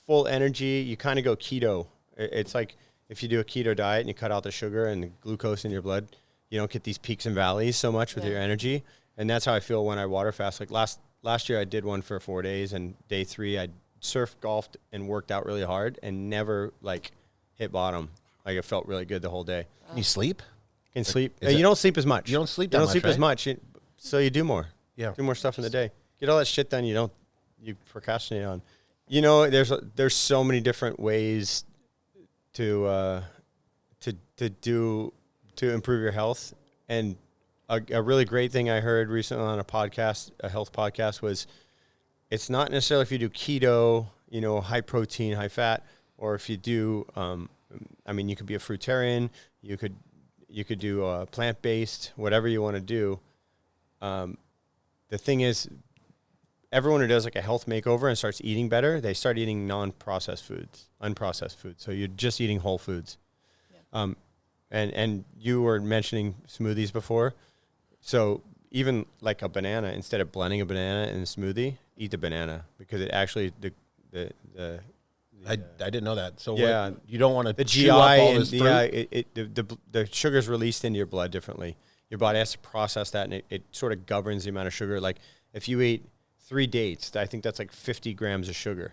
full energy. You kind of go keto. It's like if you do a keto diet and you cut out the sugar and the glucose in your blood, you don't get these peaks and valleys so much with your energy. And that's how I feel when I water fast. Like last year I did one for 4 days, and day three I surfed, golfed, and worked out really hard and never like hit bottom. Like it felt really good the whole day. You sleep? Can sleep. You don't sleep as much. You don't sleep as much. So you do more. Yeah. Do more stuff in the day. Get all that shit done you procrastinate on. There's so many different ways to improve your health. And a really great thing I heard recently on a health podcast was, it's not necessarily if you do keto, high protein, high fat, or if you do, you could be a fruitarian. You could do plant-based, whatever you want to do. The thing is, everyone who does like a health makeover and starts eating better, they start eating non-processed foods, unprocessed foods. So you're just eating whole foods. Yeah. And you were mentioning smoothies before. So even like a banana, instead of blending a banana in a smoothie, eat the banana because it actually I didn't know that. So yeah, you don't want to the chew GI up all and this fruit? the sugar's released into your blood differently. Your body has to process that, and it sort of governs the amount of sugar. Like if you ate 3 dates, I think that's like 50 grams of sugar.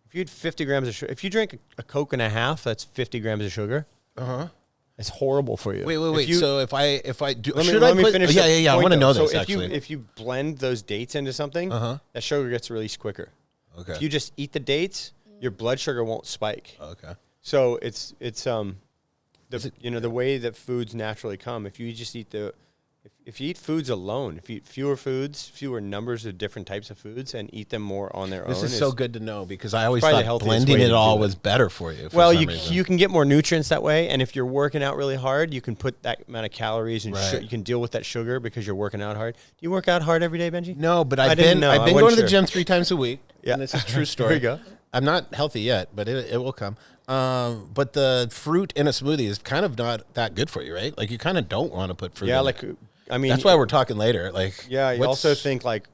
If you eat 50 grams of sugar, if you drink a Coke and a half, that's 50 grams of sugar. It's horrible for you. Wait. So if I do, let me finish. Yeah. I want to know this. So actually, if you blend those dates into something, that sugar gets released quicker. Okay. If you just eat the dates, your blood sugar won't spike. Okay. So it's the way that foods naturally come. If you just eat if you eat foods alone, if you eat fewer numbers of different types of foods, and eat them more on their own. This is so good to know because I always probably the thought healthiest blending way it to all do it. was better for you. Well, you can get more nutrients that way, and if you're working out really hard, you can put that amount of calories and Right. you can deal with that sugar because you're working out hard. Do you work out hard every day, Benji? No, but I I've didn't been know. I going wasn't to the sure. gym 3 times a week. Yeah. And this is a true story. There you go. I'm not healthy yet, but it will come. But the fruit in a smoothie is kind of not that good for you, right? Like you kind of don't want to put fruit. Yeah, in like it. I mean, That's why we're talking later. Like, yeah, you also think like,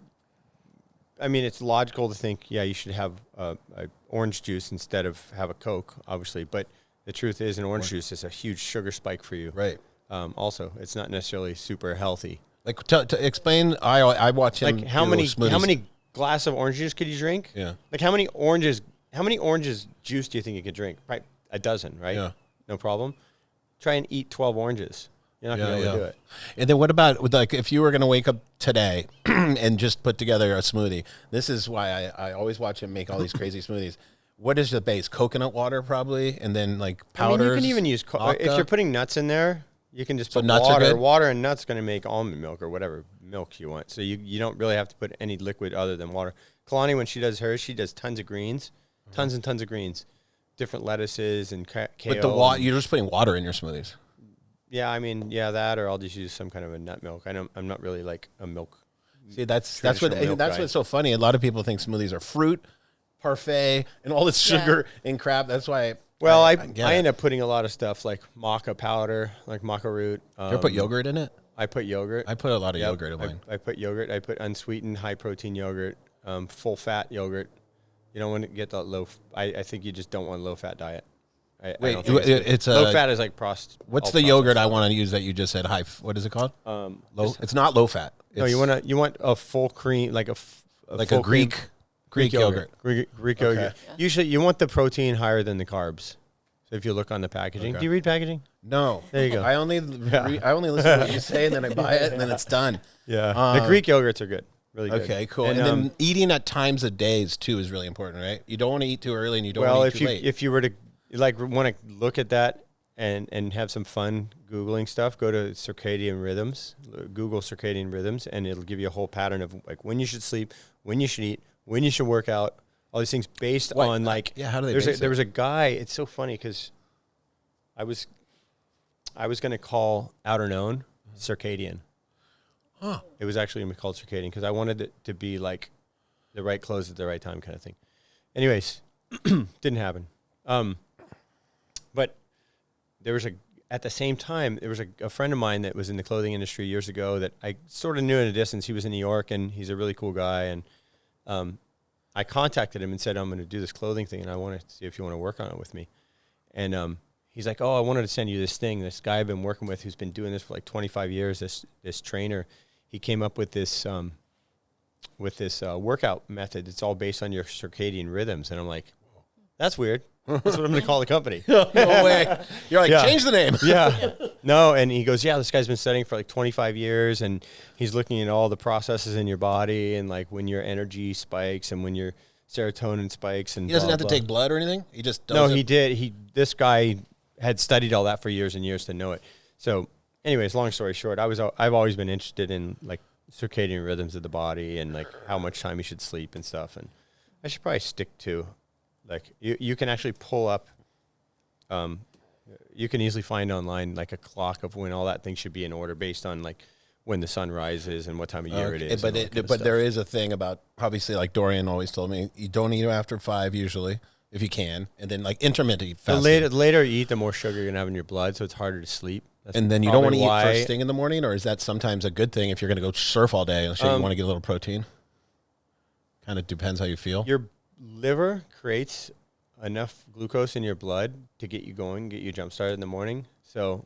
I mean, it's logical to think, yeah, you should have a orange juice instead of have a Coke, obviously. But the truth is, an orange juice is a huge sugar spike for you. Right. Also, it's not necessarily super healthy. Like to explain, I watch him. Like how do many glass of orange juice could you drink? Yeah. Like how many oranges juice do you think you could drink? Probably a dozen, right? Yeah. No problem. Try and eat 12 oranges. You're not going to be able to do it. And then what about like if you were going to wake up today and just put together a smoothie? This is why I always watch him make all these crazy smoothies. What is the base? Coconut water probably, and then like powders. I mean, you can even use if you're putting nuts in there. You can just put nuts are water. good? Water and nuts going to make almond milk or whatever milk you want. So you don't really have to put any liquid other than water. Kalani, when she does hers, she does tons of greens, tons and tons of greens, different lettuces and kale. But you're just putting water in your smoothies. Yeah, I mean, that, or I'll just use some kind of a nut milk. I'm not really like a milk. See, that's Traditional milk guy. what's so funny. A lot of people think smoothies are fruit, parfait, and all this sugar and crap. That's why. Well, I get end it. up putting a lot of stuff like maca powder, like maca root. You ever put yogurt in it? I put yogurt. I put a lot of Yep, yogurt in mine. I put yogurt. I put unsweetened, high protein yogurt, full fat yogurt. You don't want to get the low. I think you just don't want a low fat diet. I don't think it's a low fat is like What's the yogurt I want to use that you just said high? What is it called? Low. It's not low fat. No, you want a full cream, like a full Greek yogurt. Greek yogurt. Yeah. Usually, you want the protein higher than the carbs. So if you look on the packaging, Okay. do you read packaging? No, There you go. I only listen to what you say, and then I buy it, and then it's done. Yeah, the Greek yogurts are good, really good. Okay, cool. And then eating at times of days too is really important, right? You don't want to eat too early, and you don't want to eat too late. If you were to want to look at that and have some fun Googling stuff, go to circadian rhythms, Google circadian rhythms, and it'll give you a whole pattern of like when you should sleep, when you should eat, when you should work out, all these things based on like, how do they there was a guy, it's so funny because I was going to call Outer Known circadian. Huh. It was actually going to be called circadian because I wanted it to be like the right clothes at the right time kind of thing. Anyways, didn't happen. But there was at the same time, there was a friend of mine that was in the clothing industry years ago that I sort of knew in a distance. He was in New York and he's a really cool guy. And I contacted him and said, I'm going to do this clothing thing and I want to see if you want to work on it with me. And he's like, oh, I wanted to send you this thing. This guy I've been working with who's been doing this for like 25 years, this trainer, he came up with this workout method. It's all based on your circadian rhythms. And I'm like, that's weird. That's what I'm going to call the company. No way. You're like, Yeah. change the name. Yeah. No, and he goes, yeah, this guy's been studying for like 25 years, and he's looking at all the processes in your body and like when your energy spikes and when your serotonin spikes. And He doesn't blah, have to blah. take blood or anything. He just does No, it. he did. This guy had studied all that for years and years to know it. So, anyways, long story short, I've always been interested in like circadian rhythms of the body and like how much time you should sleep and stuff. And I should probably stick to Like you can actually pull up. You can easily find online like a clock of when all that thing should be in order based on like when the sun rises and what time of year it is. But there is a thing about, obviously, like Dorian always told me, you don't eat after 5 usually, if you can, and then like intermittent fasting. The later you eat, the more sugar you're gonna have in your blood, so it's harder to sleep. That's and then you don't want to eat why- first thing in the morning, or is that sometimes a good thing if you're going to go surf all day and you want to get a little protein? Kind of depends how you feel. Your liver creates enough glucose in your blood to get you going, get you jump started in the morning. So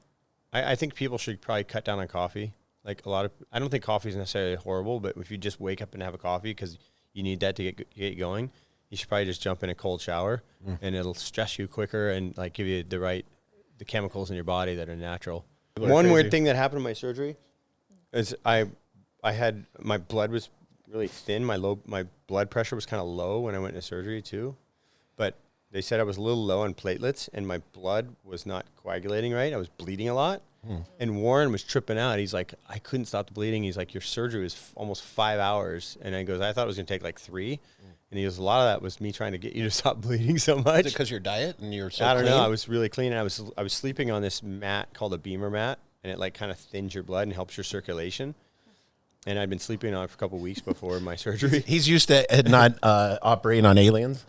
I think people should probably cut down on coffee. Like I don't think coffee is necessarily horrible, but if you just wake up and have a coffee because you need that to get you going, you should probably just jump in a cold shower and it'll stress you quicker and like give you the chemicals in your body that are natural. One weird thing that happened in my surgery is I had, my blood was really thin. My blood pressure was kind of low when I went into surgery too, but they said I was a little low on platelets and my blood was not coagulating right. I was bleeding a lot. And Warren was tripping out. He's like, I couldn't stop the bleeding. He's like, your surgery was almost 5 hours. And I goes, I thought it was going to take like 3. And he goes, a lot of that was me trying to get you to stop bleeding so much. Is it because your diet and you're so I don't clean? know. I was really clean. And I was sleeping on this mat called a Beamer mat. And it like kind of thins your blood and helps your circulation. And I'd been sleeping on it for a couple of weeks before my surgery. He's used to not operating on aliens.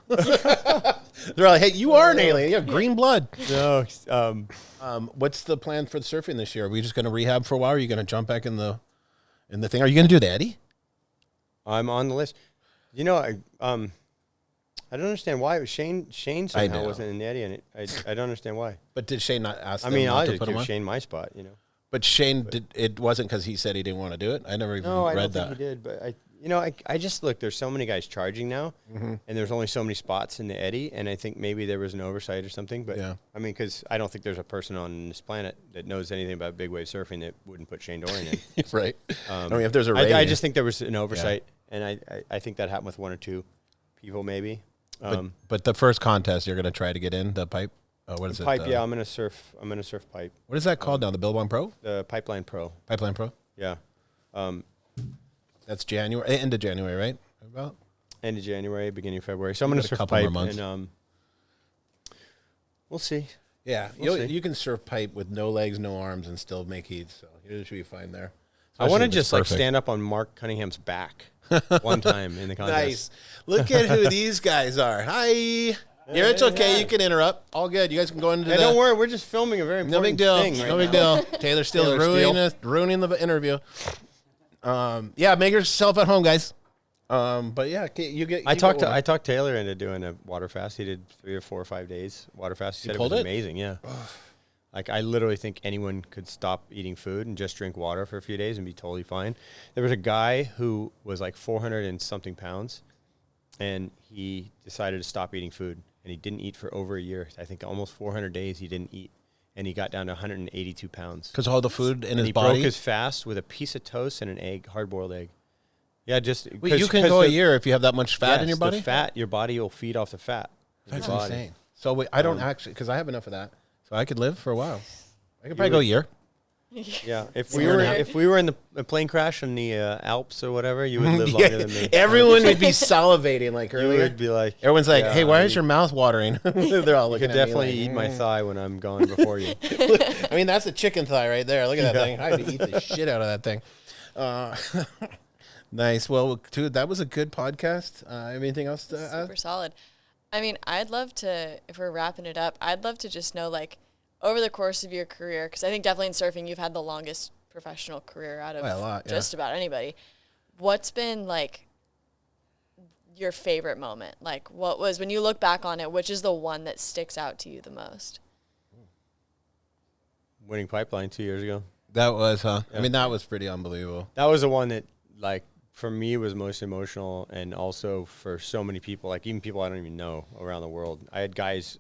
They're like, hey, you are an alien. You have green blood. No. What's the plan for the surfing this year? Are we just going to rehab for a while? Or are you going to jump back in the thing? Are you going to do the Eddie? I'm on the list. You know, I don't understand why. It was Shane somehow wasn't in the Eddie, and I don't understand why. But did Shane not ask I them mean, not I'll to just put him give on? Shane my spot, you know. But Shane, it wasn't because he said he didn't want to do it? I never even No, I read don't that. think he did, but I just look. There's so many guys charging now, and there's only so many spots in the Eddie, and I think maybe there was an oversight or something. But Yeah. I mean, because I don't think there's a person on this planet that knows anything about big wave surfing that wouldn't put Shane Dorian in. Right. I mean, if there's a rating. I just think there was an oversight, and I think that happened with 1 or 2 people maybe. But the first contest, you're going to try to get in the pipe. What is Pipe, it? yeah, I'm gonna surf pipe. What is that called now? The Billabong Pro? The Pipeline Pro. Pipeline Pro? Yeah. That's January, end of January, right? About End of January, beginning of February. So I'm gonna got a surf couple pipe, more months. and we'll see. Yeah, We'll see. you can surf pipe with no legs, no arms, and still make heats. So you should be fine there. I want to Especially if it's just like perfect. stand up on Mark Cunningham's back one time in the contest. Nice. Look at who these guys are. Hi. Here, it's okay. You can interrupt. All good. You guys can go into Hey, don't worry, we're just filming a very No important big deal. thing right No big now. deal. Taylor Steele's Taylor ruining the interview. Yeah, make yourself at home, guys. But yeah, I talked Taylor into doing a water fast. He did 3 or 4 or 5 days water fast. He said it was pulled it? amazing. Yeah. Like I literally think anyone could stop eating food and just drink water for a few days and be totally fine. There was a guy who was like 400 and something pounds, and he decided to stop eating food, and he didn't eat for over a year. I think almost 400 days he didn't eat, and he got down to 182 pounds. Because all the food in his He body. broke his fast with a piece of toast and an egg, hard-boiled egg. Yeah, just Wait, you can go a year if you have that much fat in your body? The fat, your body will feed off the fat. in That's your body. insane. So wait, I don't actually, because I have enough of that, so I could live for a while. I could probably go a year. Yeah, if Year we were in the plane crash in the Alps or whatever, you would live longer than me. Everyone would be salivating like You earlier. would be like, Everyone's like, yeah, "Hey, why I is your mouth watering?" They're all You looking could at definitely me eat my like, thigh when I'm gone before you. I mean, that's a chicken thigh right there. Look at that thing. I'd eat the shit out of that thing. Nice. Well, dude, that was a good podcast. Anything else to add? Super solid. I mean, I'd love to, if we're wrapping it up, I'd love to just know, like, over the course of your career, because I think definitely in surfing, you've had the longest professional career out of By a lot, yeah. just about anybody. What's been, like, your favorite moment? Like, what was, when you look back on it, which is the one that sticks out to you the most? Winning Pipeline 2 years ago. That was, huh? Yeah. I mean, that was pretty unbelievable. That was the one that, like, for me was most emotional, and also for so many people, like even people I don't even know around the world. I had guys.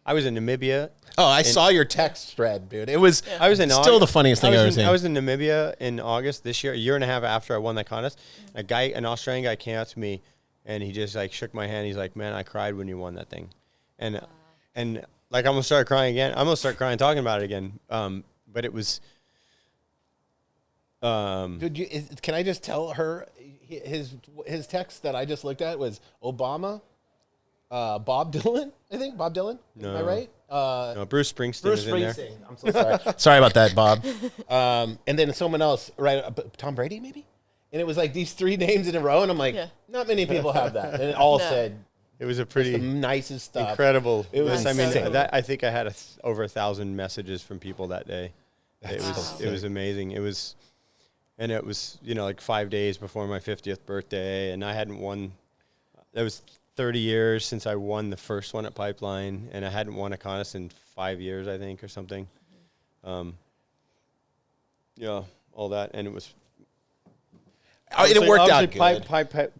I was in Namibia. Oh, I saw your text thread, dude. It was. I was in still August. the funniest thing I've ever seen. I was in Namibia in August this year, a year and a half after I won that contest. An Australian guy came out to me, and he just like shook my hand. He's like, "Man, I cried when you won that thing," and like I'm gonna start crying again. I'm gonna start crying talking about it again. But it was. Dude, can I just tell her his text that I just looked at was Obama Bob Dylan, I think. Bob Dylan? Am I right? No, Bruce Springsteen Bruce was in there. Springsteen. I'm so sorry. Sorry about that, Bob. And then someone else, right? Tom Brady, maybe? And it was like these 3 names in a row, and I'm like, not many people have that. And it all said, it was a the pretty nicest stuff. incredible. It was I mean, insane. I think I had over 1,000 messages from people that day. That's It was amazing. It was like 5 days before my 50th birthday, and I hadn't won. It was 30 years since I won the first one at Pipeline, and I hadn't won a contest in 5 years, I think, or something. All that, and it was. It worked out good.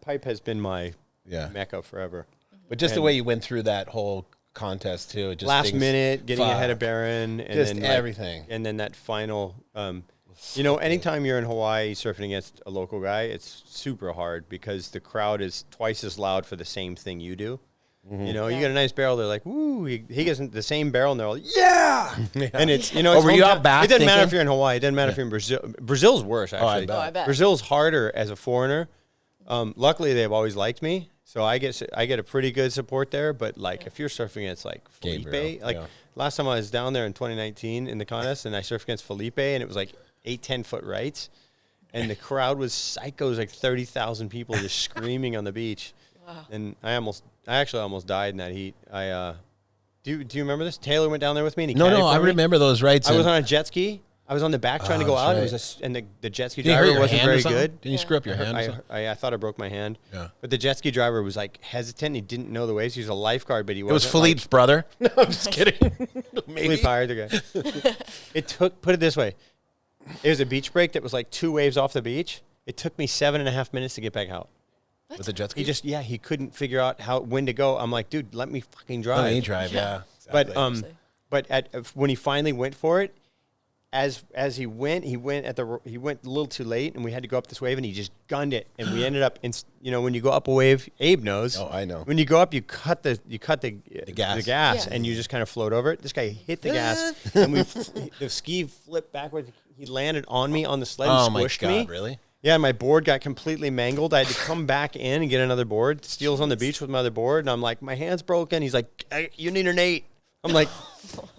Pipe has been my mecca forever. But just the way you went through that whole contest too, it just last minute getting ahead of Barron, and just then everything, and then that final. Anytime you're in Hawaii surfing against a local guy, it's super hard because the crowd is twice as loud for the same thing you do. Mm-hmm. You get a nice barrel, they're like, "Woo!" He gets the same barrel, and they're like, "Yeah!" And it's were you out back? It doesn't matter if you're in Hawaii. It doesn't matter if you're in Brazil. Brazil's worse actually. I bet. Brazil's harder as a foreigner. Luckily, they've always liked me, so I get a pretty good support there. But like, if you're surfing against like Felipe, last time I was down there in 2019 in the contest, and I surfed against Felipe, and it was like 8-10 foot rights, and the crowd was psychos, like 30,000 people just screaming on the beach. Wow. And I actually almost died in that heat. Do you remember this? Taylor went down there with me, and he caddied I for me. remember those rights. I was on a jet ski. I was on the back trying to go out. Right. It was and the jet ski Did you hurt driver your wasn't hand or very something? good. Didn't you screw up your hand? Or something? I thought I broke my hand. Yeah. But the jet ski driver was like hesitant. He didn't know the waves. He was a lifeguard, but he It wasn't. was Philippe's brother. No, I'm just kidding. Maybe. Philippe hired the guy. Put it this way. It was a beach break that was like 2 waves off the beach. It took me 7.5 minutes to get back out. What? With the jet ski? He couldn't figure out when to go. I'm like, dude, let me fucking drive. Let me drive, yeah. Exactly. But when he finally went for it, as he went a little too late, and we had to go up this wave, and he just gunned it, and we ended up when you go up a wave, Abe knows. Oh, I know. When you go up, you cut the gas, Yeah. and you just kind of float over it. This guy hit the gas, and the ski flipped backwards. He landed on me on the sled and squished me. Oh my God, really? Yeah, my board got completely mangled. I had to come back in and get another board. Steele's on the beach with my other board, and I'm like, my hand's broken. He's like, you need an 8. I'm like,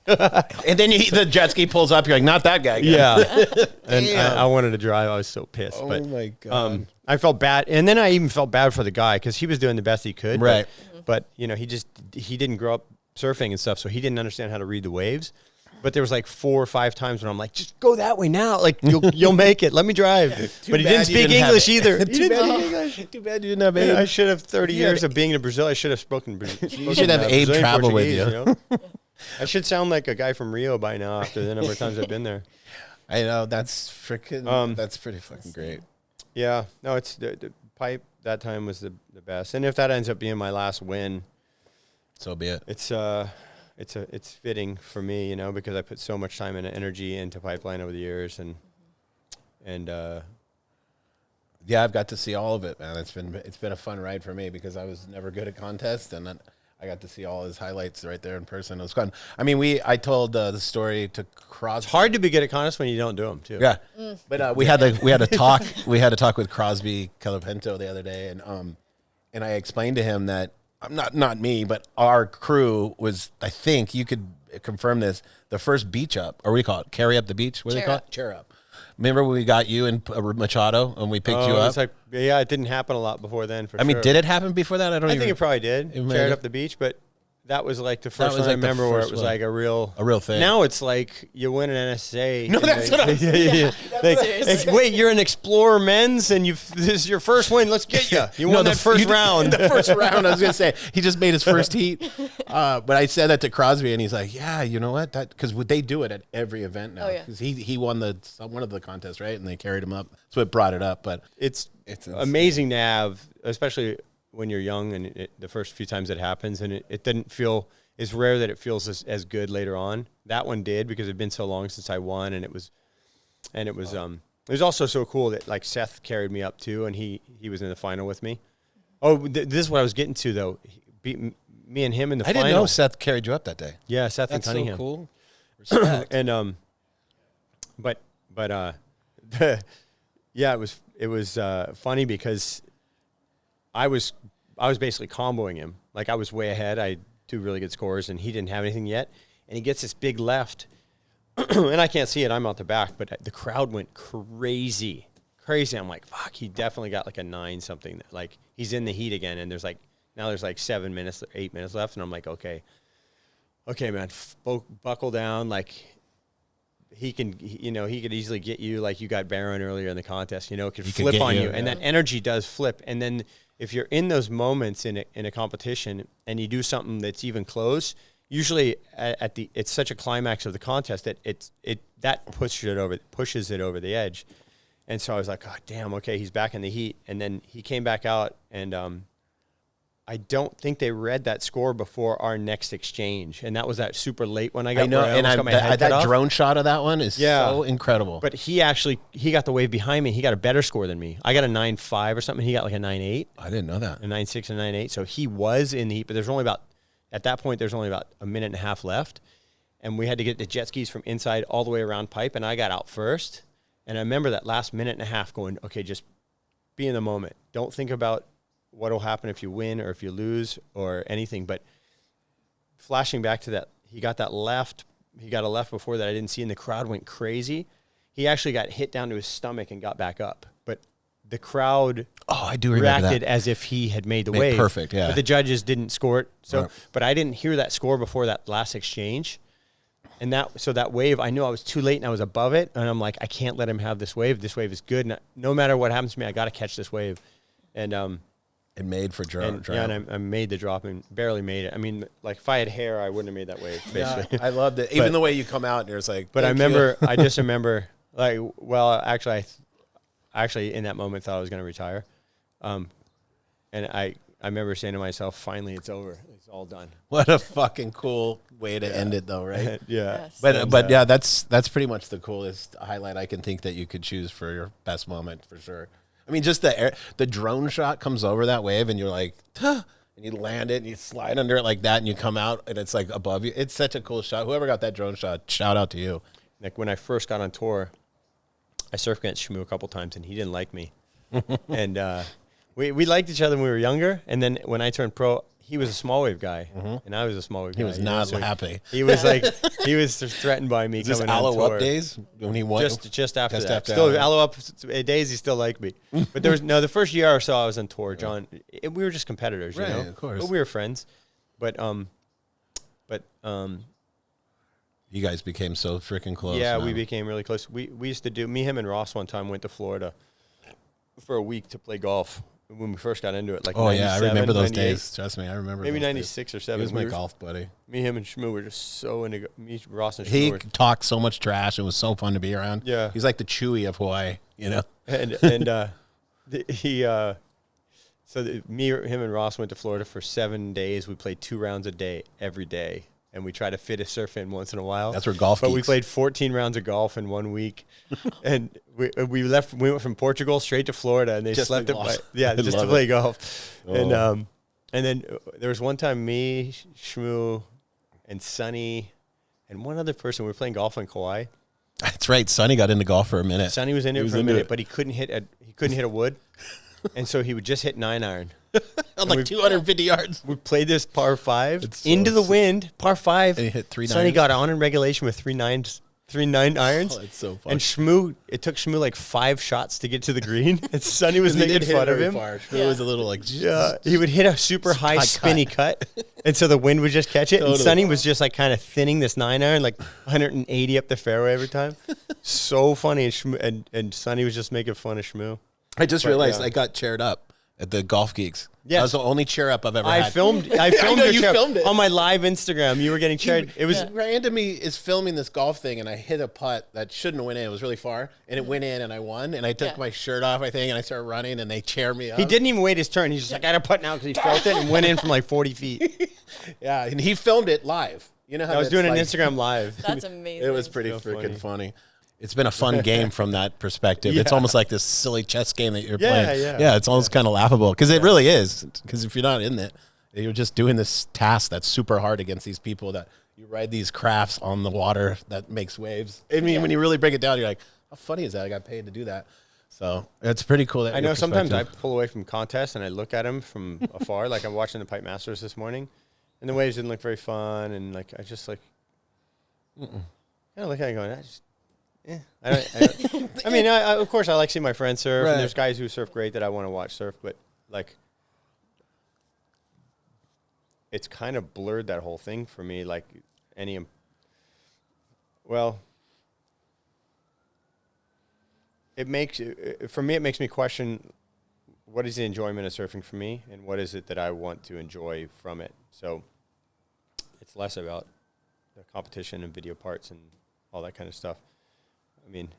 and then the jet ski pulls up. You're like, not that guy again. yeah. And I wanted to drive. I was so pissed. Oh but, my God. I felt bad, and then I even felt bad for the guy because he was doing the best he could. Right. But he didn't grow up surfing and stuff, so he didn't understand how to read the waves. But there was like 4 or 5 times when I'm like, just go that way now. Like, you'll make it. Let me drive. But he didn't speak English either. Too bad you didn't have Abe. I should have 30 years of being in Brazil. I should have spoken Brazilian. You should have Abe travel with you. I should sound like a guy from Rio by now after the number of times I've been there. I know. That's freaking, that's pretty fucking great. Yeah. No, it's the pipe that time was the best. And if that ends up being my last win, so be it. It's fitting for me, because I put so much time and energy into Pipeline over the years, and yeah, I've got to see all of it, man. It's been a fun ride for me because I was never good at contests, and then I got to see all his highlights right there in person. It was fun. I mean, I told the story to Crosby. It's hard to be good at contests when you don't do them too. Yeah, but we had a talk. We had a talk with Crosby Calapento the other day, and I explained to him that not me, but our crew was. I think you could confirm this. The first beach up, or what do you call it? Carry up the beach. What do they call it? Chair up. Remember when we got you and Machado and we picked you up? It's like, yeah, it didn't happen a lot before then. I mean, did it happen before that? I think it probably did. Carried up the beach, but that was like the first one I remember where it was like a real thing. Now it's like you win an NSA. No, that's what I'm saying. Wait, you're an Explorer men's and this is your first win. Let's get you. You won that first round. The first round, I was going to say. He just made his first heat. But I said that to Crosby, and he's like, yeah, you know what? Because they do it at every event now. Because he won one of the contests, right? And they carried him up. So it brought it up. But it's amazing to have, especially when you're young and the first few times it happens, and it didn't feel, it's rare that it feels as good later on. That one did because it had been so long since I won, and it was also so cool that like Seth carried me up too, and he was in the final with me. Oh, this is what I was getting to though. Me and him in the final. I didn't know Seth carried you up that day. Yeah, Seth and Cunningham. That's so cool. Respect. And yeah, it was funny because I was basically comboing him Like I was way ahead. I had 2 really good scores, and he didn't have anything yet. And he gets this big left, and I can't see it. I'm out the back, but the crowd went crazy. I'm like, fuck, he definitely got like a 9 something. Like he's in the heat again, and there's like 7 minutes, 8 minutes left, and I'm like, okay, man, buckle down. Like he could easily get you. Like you got Barron earlier in the contest, could flip on you, and that energy does flip. And then if you're in those moments in a competition and you do something that's even close, usually it's such a climax of the contest that pushes it over the edge. And so I was like, oh, damn, okay, he's back in the heat. And then he came back out, and I don't think they read that score before our next exchange. And that was that super late one I got. I know, and that drone shot of that one is so incredible. But he got the wave behind me. He got a better score than me. I got a 9.5 or something. He got like a 9.8. I didn't know that. A 9.6 and 9.8. So he was in the heat, but at that point, there's only about a minute and a half left. And we had to get the jet skis from inside all the way around pipe, and I got out first. And I remember that last minute and a half going, okay, just be in the moment. Don't think about what will happen if you win or if you lose or anything. But flashing back to that, he got a left before that I didn't see, and the crowd went crazy. He actually got hit down to his stomach and got back up. But the crowd reacted as if he had made the wave. Perfect, yeah. But the judges didn't score it. So, right. But I didn't hear that score before that last exchange. And that wave, I knew I was too late and I was above it. And I'm like, I can't let him have this wave. This wave is good. And no matter what happens to me, I got to catch this wave. And it made for drop. Yeah, and I made the drop and barely made it. I mean, like if I had hair, I wouldn't have made that wave, basically. Yeah, I loved it. Even the way you come out and there's like, but I just remember like, well, actually, in that moment thought I was going to retire. And I remember saying to myself, finally, it's over. It's all done. What a fucking cool way to end it, though, right? Yeah. Yes. But yeah, that's pretty much the coolest highlight I can think that you could choose for your best moment, for sure. I mean, just the drone shot comes over that wave, and you're like, "Tuh," and you land it, and you slide under it like that, and you come out, and it's like above you. It's such a cool shot. Whoever got that drone shot, shout out to you. Like when I first got on tour, I surfed against Shmoo a couple times, and he didn't like me. And we liked each other when we were younger, and then when I turned pro, he was a small wave guy, and I was a small wave guy. He was not happy. He was like, he was threatened by me. Is this coming Aloe on tour. Up days when he won? Just after that. After Still, that. Aloe Up days, he still liked me. But there was the first year or so I was on tour, John. We were just competitors, Right, you know. of course. But we were friends. But you guys became so freaking close. yeah, man. we became really close. We used to do, me, him, and Ross one time went to Florida for a week to play golf when we first got into it. Like, oh yeah, I remember those 98. days. Trust me, I remember. Maybe those 96 days. or 7. He was my golf buddy. Me, him, and Shmoo were just so into me, Ross, and Shmoo. He were- talked so much trash. It was so fun to be around. Yeah. He's like the Chewy of Hawaii, you know. Me, him, and Ross went to Florida for 7 days. We played 2 rounds a day every day, and we tried to fit a surf in once in a while. That's where golf. But we geeks. played 14 rounds of golf in 1 week, and we left. We went from Portugal straight to Florida, and they Just slept to at golf. yeah, just to love play it. golf. Oh. And then there was one time me, Shmoo, and Sonny, and one other person. We were playing golf in Kauai. That's right. Sonny got into golf for a minute. Sonny was in it for a minute, but he couldn't hit a wood, and so he would just hit 9-iron. I'm like 250 yards. We played this par 5 It's so into the sick. wind, par 5. And he hit 3 Sonny nines? got on in regulation with 3 9 irons. Oh, it's so fun. And Shmoo, it took Shmoo like 5 shots to get to the green. And Sonny was making fun of him. It was a little like, Yeah, he would hit a super high high spinny cut, and so the wind would just catch it. Totally. And Sonny was just like kind of thinning this 9-iron, like 180 up the fairway every time. So funny, and and Sonny was just making fun of Shmoo. I just But, realized yeah. I got chaired up at the Golf Geeks. Yes. That was the only cheer up I've ever I had. filmed know, your you chair filmed it. on my live Instagram. You were getting chaired. It was Yeah. Ran to me is filming this golf thing, and I hit a putt that shouldn't have went in. It was really far, and it went in, and I won. And I took Yeah. my shirt off, I think, and I started running, and they cheer me up. He didn't even wait his turn. He's just like, I got to putt now because he felt it and went in from like 40 feet. Yeah, and he filmed it live. You know how I was that's doing an like- Instagram live. That's amazing. It was pretty So freaking funny. funny. It's been a fun game from that perspective. It's Yeah. almost like this silly chess game that you're Yeah, playing. yeah. It's almost kind of laughable because it really is. Because if you're not in it, you're just doing this task that's super hard against these people that you ride these crafts on the water that makes waves. I mean, when you really break it down, you're like, how funny is that? I got paid to do that. So it's pretty cool. That I your know sometimes I perspective- pull away from contests and I look at them from afar. Like I'm watching the Pipe Masters this morning, and the waves didn't look very fun. And like I just like, kind of look at it going, I mean, of course I like seeing my friends surf, Right. and there's guys who surf great that I want to watch surf, but like, it's kind of blurred that whole thing for me. Like it makes me question what is the enjoyment of surfing for me, and what is it that I want to enjoy from it. So it's less about the competition and video parts and all that kind of stuff. I mean,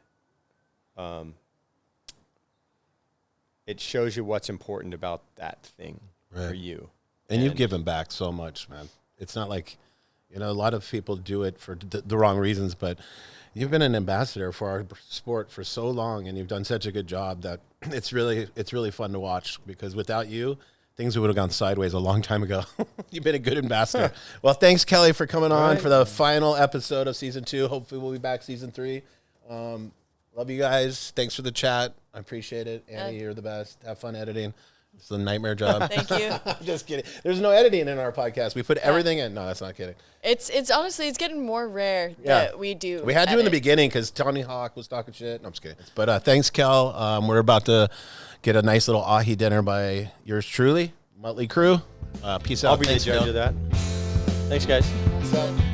it shows you what's important about that thing for you. And you've given back so much, man. It's not like, a lot of people do it for the wrong reasons, but you've been an ambassador for our sport for so long, and you've done such a good job that it's really fun to watch, because without you, things would have gone sideways a long time ago. You've been a good ambassador. Well, thanks, Kelly, for coming on for the final episode of season 2. Hopefully we'll be back season 3. Love you guys. Thanks for the chat. I appreciate it. Annie, you're the best. Have fun editing. It's a nightmare job. Thank you. Just kidding. There's no editing in our podcast. We put everything in. No, that's not kidding. It's honestly, it's getting more rare that we do. We had to in the edit. beginning because Tony Hawk was talking shit. No, I'm just kidding. But thanks, Kel. We're about to get a nice little ahi dinner by yours truly, Motley Crew. Peace out. I'll be the Thanks, judge Kel. of that. Thanks, guys. Peace out.